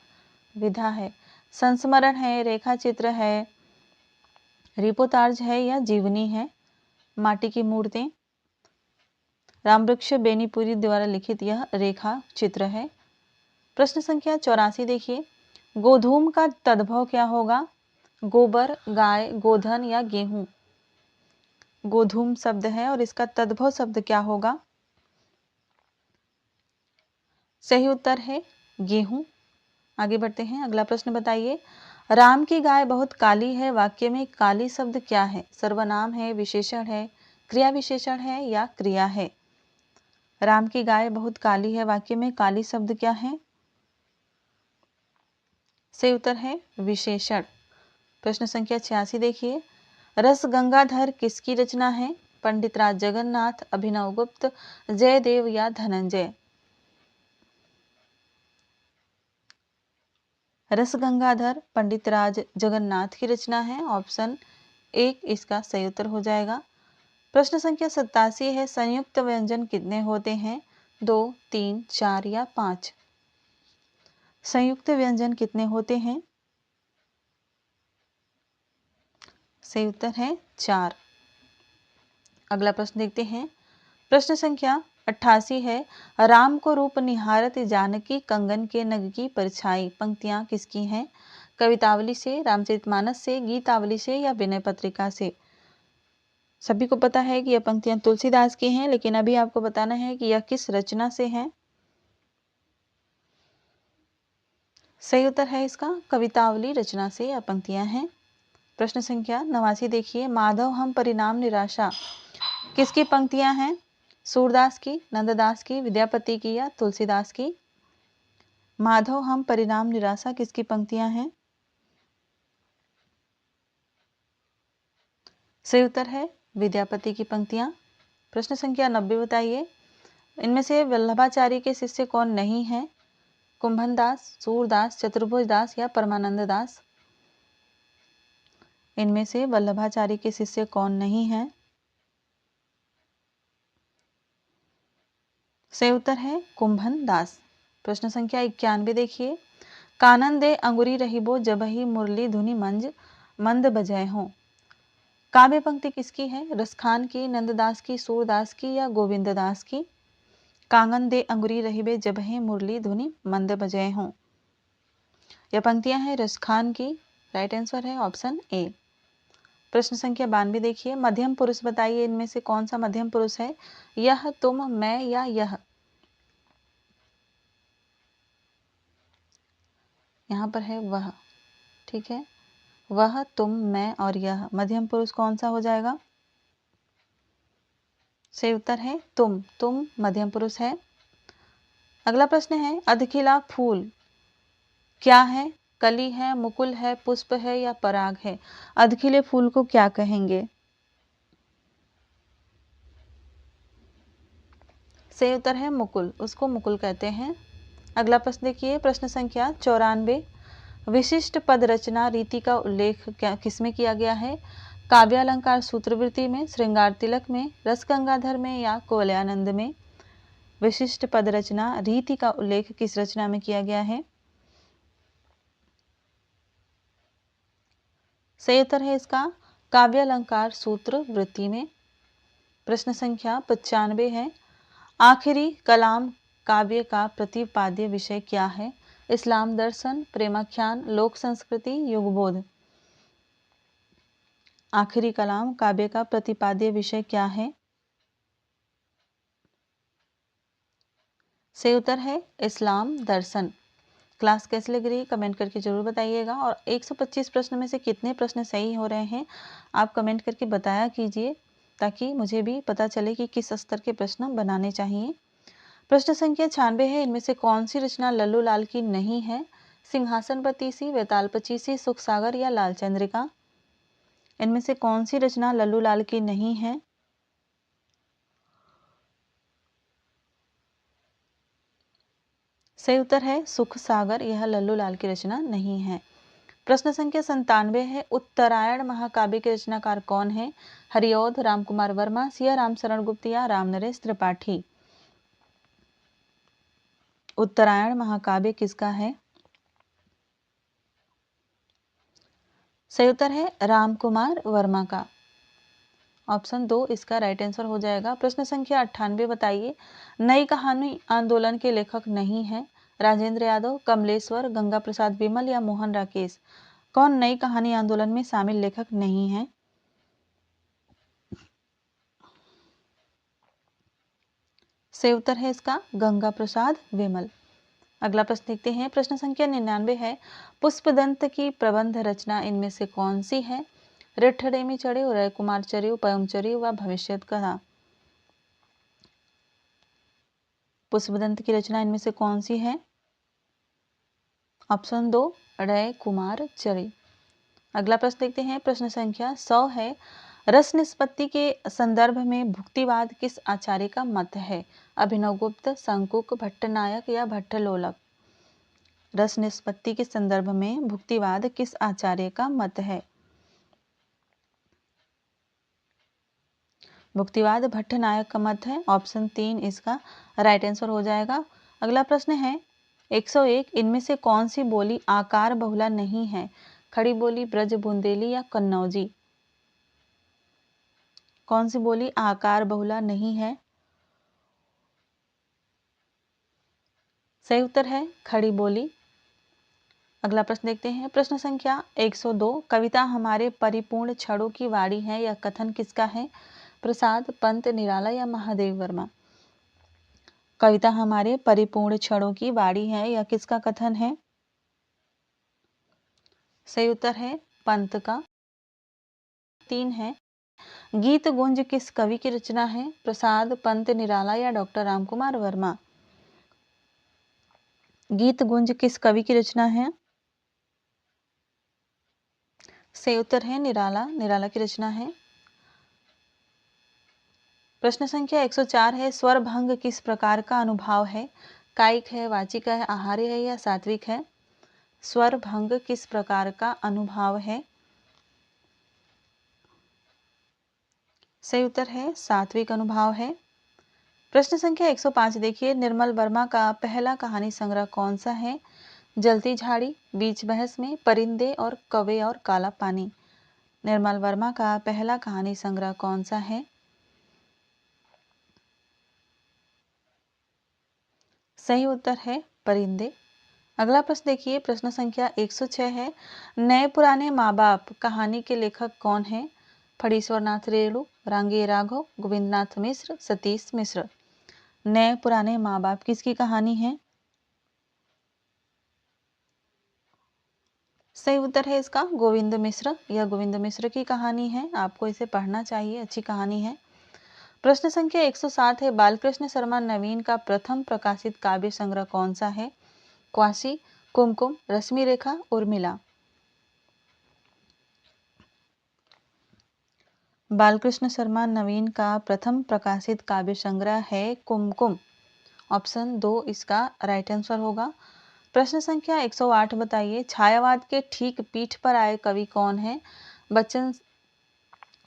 विधा है। संस्मरण है, रेखा चित्र है, रिपोर्टाज है या जीवनी है? माटी की मूर्तें रामवृक्ष बेनीपुरी द्वारा लिखित यह रेखा चित्र है। प्रश्न संख्या 84 देखिए। गोधूम का तद्भव क्या होगा? गोबर, गाय, गोधन या गेहूं? गोधूम शब्द है और इसका तद्भव शब्द क्या होगा? सही उत्तर है गेहूं। आगे बढ़ते हैं। अगला प्रश्न बताइए। राम की गाय बहुत काली है वाक्य में काली शब्द क्या है? सर्वनाम है, विशेषण है, क्रिया विशेषण है या क्रिया है? राम की गाय बहुत काली है वाक्य में काली शब्द क्या है? सही उत्तर है विशेषण। प्रश्न संख्या 86 देखिए। रस गंगाधर किसकी रचना है? पंडित राज जगन्नाथ, अभिनव गुप्त, जयदेव या धनंजय? रस गंगाधर पंडित राज जगन्नाथ की रचना है। ऑप्शन 1 इसका सही उत्तर हो जाएगा। प्रश्न संख्या 87 है। संयुक्त व्यंजन कितने होते हैं? 2, 3, 4 या 5? संयुक्त व्यंजन कितने होते हैं? सही उत्तर है 4। अगला प्रश्न देखते हैं। प्रश्न संख्या 88 है। राम को रूप निहारत जानकी कंगन के नग की परछाई पंक्तियां किसकी हैं? कवितावली से, रामचरितमानस से, गीतावली से या विनय पत्रिका से? सभी को पता है कि यह पंक्तियां तुलसीदास की हैं, लेकिन अभी आपको बताना है कि यह किस रचना से है। सही उत्तर है इसका कवितावली रचना से यह पंक्तियां हैं। प्रश्न संख्या 89 देखिए। माधव हम परिणाम निराशा किसकी पंक्तियां हैं? सूरदास की, नंददास की, विद्यापति की या तुलसीदास की? माधव हम परिणाम निराशा किसकी पंक्तियां हैं? सही उत्तर है विद्यापति की पंक्तियां। प्रश्न संख्या 90 बताइए। इनमें से वल्लभाचार्य के शिष्य कौन नहीं है? कुंभन दास, सूरदास, चतुर्भुज दास या परमानंद दास? इनमें से वल्लभाचार्य के शिष्य कौन नहीं है? सही उत्तर है कुंभन दास। प्रश्न संख्या 91 देखिए। कानन दे अंगुरी रहिबो जबहि मुरली धुनि मंद बजय हो। काव्य पंक्ति किसकी है? रसखान की, नंददास की, सूरदास की या गोविंददास की? कांगन दे अंगुरी रहिबे जबहि मुरली धुनि मंद बजय हो। यह पंक्तियां हैं रसखान की। राइट आंसर है ऑप्शन ए। प्रश्न संख्या 92 देखिए, मध्यम पुरुष बताइए इनमें से कौन सा मध्यम पुरुष है? यह, तुम, मैं या यह? यहाँ पर है वह, ठीक है। वह, तुम, मैं और यह, मध्यम पुरुष कौन सा हो जाएगा? सही उत्तर है तुम मध्यम पुरुष है। अगला प्रश्न है, अधखिला फूल क्या है? कली है, मुकुल है, पुष्प है या पराग है? अधखिले फूल को क्या कहेंगे? सही उत्तर है मुकुल, उसको मुकुल कहते हैं। अगला प्रश्न देखिए, प्रश्न संख्या 94, विशिष्ट पद रचना रीति का उल्लेख किसमें किया गया है? काव्यालंकार सूत्रवृत्ति में, श्रृंगार तिलक में, रस गंगाधर में या कोवलयानंद में? विशिष्ट पद रचना रीति का उल्लेख किस रचना में किया गया है? सही उत्तर है इसका काव्यालंकार सूत्र वृत्ति में। प्रश्न संख्या 95 है, आखिरी कलाम काव्य का प्रतिपाद्य विषय क्या है? इस्लाम दर्शन, प्रेमाख्यान, लोक संस्कृति, युगबोध? आखिरी कलाम काव्य का प्रतिपाद्य विषय क्या है? सही उत्तर है इस्लाम दर्शन। क्लास कैसी लग रही है कमेंट करके जरूर बताइएगा। और 125 प्रश्न में से कितने प्रश्न सही हो रहे हैं आप कमेंट करके बताया कीजिए, ताकि मुझे भी पता चले कि किस स्तर के प्रश्न बनाने चाहिए। प्रश्न संख्या 96 है, इनमें से कौन सी रचना लल्लू लाल की नहीं है? सिंहासन पतीसी, वेताल पचीसी, सुख सागर या लाल चंद्रिका? इनमें से कौन सी रचना लल्लू लाल की नहीं है? सही उत्तर है सुख सागर, यह लल्लू लाल की रचना नहीं है। प्रश्न संख्या 97 है, उत्तरायण महाकाव्य के रचनाकार कौन है? हरिऔध, रामकुमार वर्मा, सिया राम शरण गुप्त या राम नरेश त्रिपाठी? उत्तरायण महाकाव्य किसका है? सही उत्तर है रामकुमार वर्मा का। ऑप्शन 2 इसका राइट आंसर हो जाएगा। प्रश्न संख्या 98 बताइए, नई कहानी आंदोलन के लेखक नहीं है? राजेंद्र यादव, कमलेश्वर, गंगा प्रसाद विमल या मोहन राकेश? कौन नई कहानी आंदोलन में शामिल लेखक नहीं है? सही उत्तर है इसका गंगा प्रसाद विमल। अगला प्रश्न देखते हैं, प्रश्न संख्या 99 है, पुष्पदंत की प्रबंध रचना इनमें से कौन सी है? रिठड़े में चढ़े, उदय कुमार चरिव, पयम चरिव व भविष्यत कथा? पुष्पदंत की रचना इनमें से कौन सी है? ऑप्शन 2 रय कुमार चरिव। अगला प्रश्न देखते हैं, प्रश्न संख्या 100 है, रस निष्पत्ति के संदर्भ में भुक्तिवाद किस आचार्य का मत है? अभिनव गुप्त, शंकुक, भट्टनायक या भट्टलोलक? रस निष्पत्ति के संदर्भ में भुक्तिवाद किस आचार्य का मत है? भुक्तिवाद भट्टनायक का मत है। ऑप्शन 3 इसका राइट आंसर हो जाएगा। अगला प्रश्न है 101, इनमें से कौन सी बोली आकार बहुला नहीं है? खड़ी बोली, ब्रज बुंदेली या कन्नौजी? कौन सी बोली आकार बहुला नहीं है? सही उत्तर है खड़ी बोली। अगला प्रश्न देखते हैं, प्रश्न संख्या 102, कविता हमारे परिपूर्ण छड़ों की वाणी है, यह कथन किसका है? प्रसाद, पंत, निराला या महादेव वर्मा? कविता हमारे परिपूर्ण छड़ों की वाणी है, यह किसका कथन है? सही उत्तर है पंत का। 3 है, गीत गुंज किस कवि की रचना है? प्रसाद, पंत, निराला या डॉक्टर रामकुमार वर्मा? गीत गुंज किस कवि की रचना है? सही उत्तर है निराला, निराला की रचना है। प्रश्न संख्या 104 है, स्वर भंग किस प्रकार का अनुभाव है? कायिक है, वाचिक है, आहार्य है या सात्विक है? स्वर भंग किस प्रकार का अनुभाव है? सही उत्तर है सात्विक अनुभाव है। प्रश्न संख्या 105 देखिए, निर्मल वर्मा का पहला कहानी संग्रह कौन सा है? जलती झाड़ी, बीच बहस में, परिंदे और कौवे और काला पानी? निर्मल वर्मा का पहला कहानी संग्रह कौन सा है? सही उत्तर है परिंदे। अगला प्रश्न देखिए, प्रश्न संख्या 106 है, नए पुराने माँ बाप कहानी के लेखक कौन है? फणीश्वर नाथ रेणु, रांगे राघव, गोविंदनाथ मिश्र, सतीश मिश्र। नए पुराने माँ बाप किसकी कहानी है? सही उत्तर है इसका गोविंद मिश्र। यह गोविंद मिश्र की कहानी है, आपको इसे पढ़ना चाहिए, अच्छी कहानी है। प्रश्न संख्या 107 है, बालकृष्ण शर्मा नवीन का प्रथम प्रकाशित काव्य संग्रह कौन सा है? क्वासी, कुमकुम, रश्मि रेखा, उर्मिला। बालकृष्ण शर्मा नवीन का प्रथम प्रकाशित काव्य संग्रह है कुमकुम। ऑप्शन 2 इसका राइट आंसर होगा। प्रश्न संख्या 108 बताइए, छायावाद के ठीक पीठ पर आए कवि कौन है? बच्चन,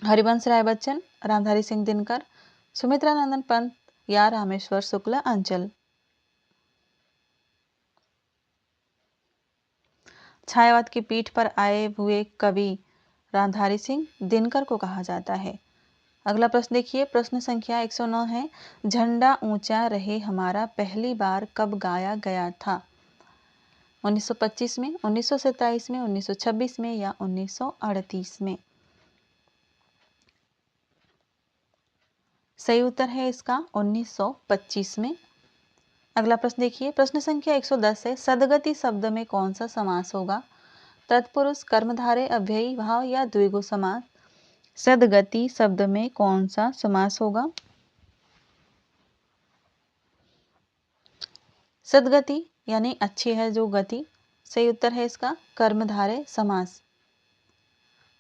हरिवंश राय बच्चन, रामधारी सिंह दिनकर, सुमित्रा नंदन पंत या रामेश्वर शुक्ल अंचल। छायावाद की पीठ पर आए हुए कवि रामधारी सिंह दिनकर को कहा जाता है। अगला प्रश्न देखिए, प्रश्न संख्या 109 है, झंडा ऊंचा रहे हमारा पहली बार कब गाया गया था? 1925 में, 1927 में, 1926 में या 1938 में? सही उत्तर है इसका 1925 में। अगला प्रश्न देखिए, प्रश्न संख्या 110 है, सदगति शब्द में कौन सा समास होगा? तत्पुरुष, कर्मधारय, अव्ययी भाव या द्विगु समास? सदगति शब्द में कौन सा समास होगा? सदगति यानी अच्छी है जो गति। सही उत्तर है इसका कर्मधारय समास।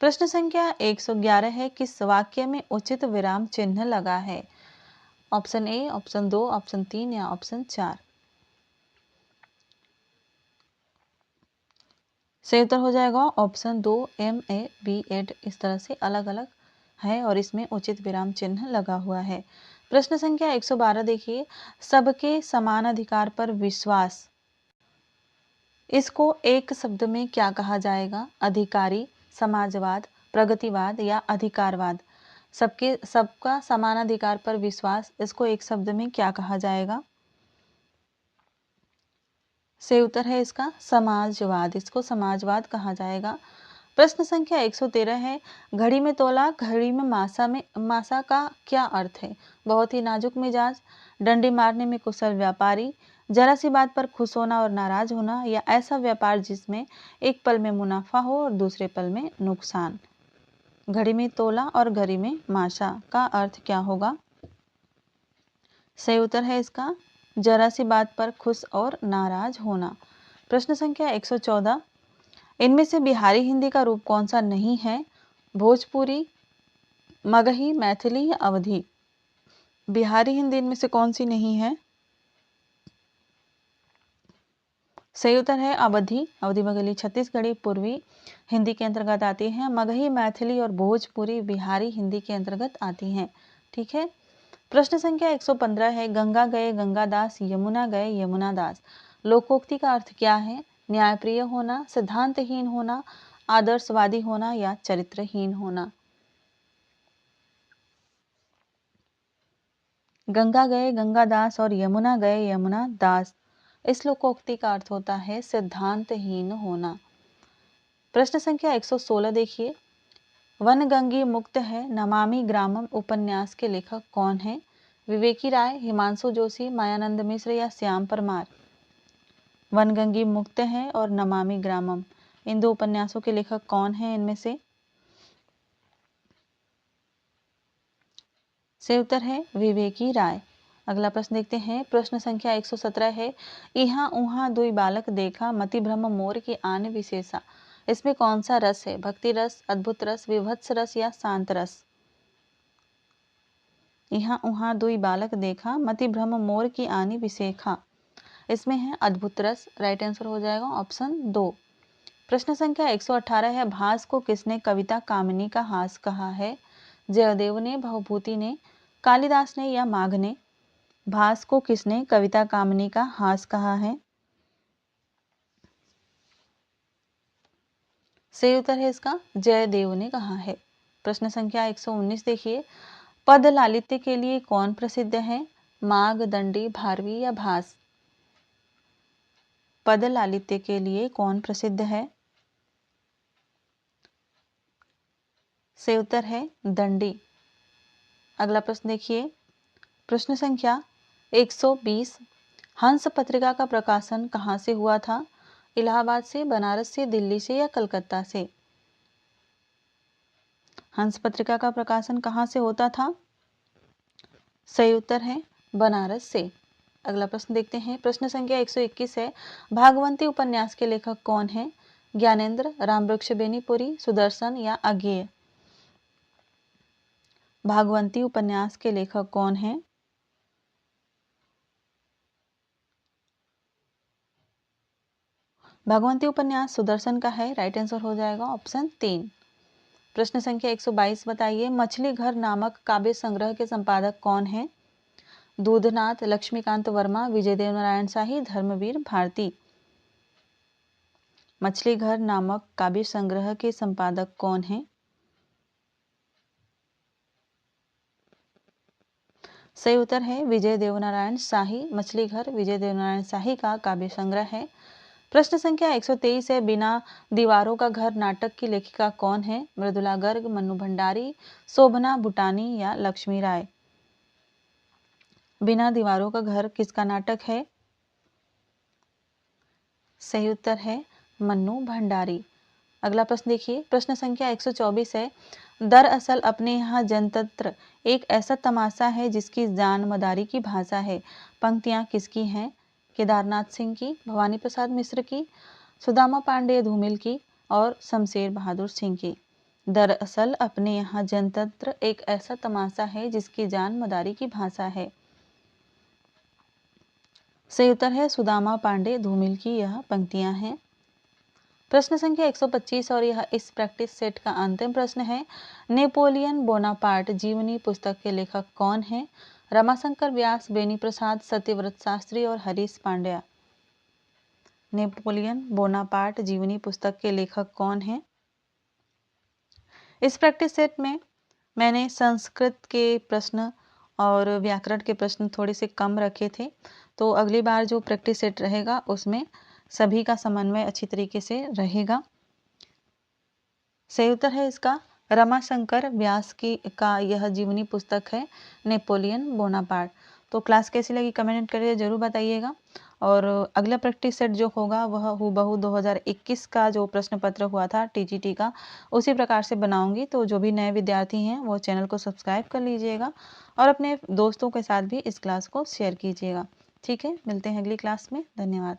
प्रश्न संख्या 111 है, किस वाक्य में उचित विराम चिन्ह लगा है? ऑप्शन ए, ऑप्शन 2, ऑप्शन 3 या ऑप्शन 4? सही उत्तर हो जाएगा ऑप्शन 2, MABED। इस तरह से अलग अलग है और इसमें उचित विराम चिन्ह लगा हुआ है। प्रश्न संख्या 112 देखिए, सबके समान अधिकार पर विश्वास, इसको एक शब्द में क्या कहा जाएगा? अधिकारी, समाजवाद, प्रगतिवाद या अधिकारवाद? सबका समान अधिकार पर विश्वास, इसको एक शब्द में क्या कहा जाएगा? सही उत्तर है इसका समाजवाद। इसको समाजवाद कहा जाएगा। प्रश्न संख्या 113 है, घड़ी में तोला घड़ी में मासा का क्या अर्थ है? बहुत ही नाजुक मिजाज, डंडे मारने में कुशल व्यापारी, जरा सी बात पर खुश होना और नाराज होना या ऐसा व्यापार जिसमें एक पल में मुनाफा हो और दूसरे पल में नुकसान। घड़ी में तोला और घड़ी में मासा का अर्थ क्या होगा? सही उत्तर है इसका जरा सी बात पर खुश और नाराज होना। प्रश्न संख्या 114, इनमें से बिहारी हिंदी का रूप कौन सा नहीं है? भोजपुरी, मगही, मैथिली या अवधी? बिहारी हिंदी इनमें से कौन सी नहीं है? सही उत्तर है अवधी। अवधी बघेली छत्तीसगढ़ी पूर्वी हिंदी के अंतर्गत आती है। मगही, मैथिली और भोजपुरी बिहारी हिंदी के अंतर्गत आती हैं। ठीक है। प्रश्न संख्या 115 है, गंगा गए गंगादास, यमुना गए यमुनादास। लोकोक्ति का अर्थ क्या है? न्यायप्रिय होना, सिद्धांतहीन होना, आदर्शवादी होना या चरित्रहीन होना? गंगा गए गंगादास और यमुना गए यमुनादास, इस लोकोक्ति का अर्थ होता है सिद्धांतहीन होना। प्रश्न संख्या 116 देखिए, वनगंगी मुक्त है नमामि ग्रामम उपन्यास के लेखक कौन है? विवेकी राय, हिमांशु जोशी, मायानंद मिश्र या श्याम परमार? वनगंगी मुक्त है और नमामि ग्रामम, इन दो उपन्यासों के लेखक कौन हैं इनमें से? सही उत्तर है विवेकी राय। अगला प्रश्न देखते हैं, प्रश्न संख्या 117 है, इहाँ उहाँ दुई बालक देखा, मति भ्रम मोर की आन विशेषा। इसमें कौन सा रस है? भक्ति रस, अद्भुत रस, विभत्स रस या शांत रस? यहाँ उहाँ दुई बालक देखा, मति भ्रम मोर की आनी विशेखा, इसमें है अद्भुत रस। राइट आंसर हो जाएगा ऑप्शन 2। प्रश्न संख्या 118 है, भास को किसने कविता कामिनी का हास कहा है? जयदेव ने, भवभूति ने, कालिदास ने या माघ ने? भास को किसने कविता कामिनी का हास कहा है? सही उत्तर है इसका जयदेव ने कहा है। प्रश्न संख्या 119 देखिए, पद लालित्य के लिए कौन प्रसिद्ध है? माघ, दंडी, भारवी या भास? पद लालित्य के लिए कौन प्रसिद्ध है? सही उत्तर है दंडी। अगला प्रश्न देखिए, प्रश्न संख्या 120, हंस पत्रिका का प्रकाशन कहाँ से हुआ था? इलाहाबाद से, बनारस से, दिल्ली से या कलकत्ता से? हंस पत्रिका का प्रकाशन कहाँ से होता था? सही उत्तर है बनारस से। अगला प्रश्न देखते हैं, प्रश्न संख्या 121 है, भागवंती उपन्यास के लेखक कौन है? ज्ञानेंद्र, रामवृक्ष बेनीपुरी, सुदर्शन या अज्ञेय? भागवंती उपन्यास के लेखक कौन है? भागवंती उपन्यास सुदर्शन का है। राइट आंसर हो जाएगा ऑप्शन 3। प्रश्न संख्या 122 बताइए, मछली घर नामक काव्य संग्रह के संपादक कौन है? दूधनाथ, लक्ष्मीकांत वर्मा, विजयदेव नारायण शाही, धर्मवीर भारती? मछली घर नामक काव्य संग्रह के संपादक कौन है? सही उत्तर है विजय देवनारायण शाही। मछली घर विजय देवनारायण शाही का काव्य संग्रह है। प्रश्न संख्या 123 है, बिना दीवारों का घर नाटक की लेखिका कौन है? मृदुला गर्ग, मन्नू भंडारी, शोभना भूटानी या लक्ष्मी राय? बिना दीवारों का घर किसका नाटक है? सही उत्तर है मन्नू भंडारी। अगला प्रश्न देखिए, प्रश्न संख्या 124 है, दरअसल अपने यहाँ जनतंत्र एक ऐसा तमाशा है जिसकी जान मदारी की भाषा है। पंक्तियाँ किसकी हैं? केदारनाथ सिंह की, भवानी प्रसाद मिश्र की, सुदामा पांडे धूमिल की और शमशेर बहादुर सिंह की? दरअसल अपने यहाँ जनतंत्र एक ऐसा तमाशा है जिसकी जान मदारी की भाषा है। सही उत्तर है सुदामा पांडे धूमिल की यह पंक्तियां हैं। प्रश्न संख्या 125 और यह इस प्रैक्टिस सेट का अंतिम प्रश्न है, नेपोलियन बोनापार्ट जीवनी पुस्तक के लेखक कौन है? रमाशंकर व्यास, बेनी प्रसाद, सत्यव्रत शास्त्री और हरीश पांड्या? नेपोलियन बोनापार्ट जीवनी पुस्तक के लेखक कौन है? इस प्रैक्टिस सेट में मैंने संस्कृत के प्रश्न और व्याकरण के प्रश्न थोड़े से कम रखे थे, तो अगली बार जो प्रैक्टिस सेट रहेगा उसमें सभी का समन्वय अच्छी तरीके से रहेगा। सही उत्तर है इसका रमाशंकर व्यास की का यह जीवनी पुस्तक है नेपोलियन बोनापार्ट। तो क्लास कैसी लगी कमेंट करके जरूर बताइएगा। और अगला प्रैक्टिस सेट जो होगा वह हूबहू 2021 का जो प्रश्न पत्र हुआ था टीजीटी का, उसी प्रकार से बनाऊंगी। तो जो भी नए विद्यार्थी हैं वो चैनल को सब्सक्राइब कर लीजिएगा और अपने दोस्तों के साथ भी इस क्लास को शेयर कीजिएगा। ठीक है, मिलते हैं अगली क्लास में। धन्यवाद।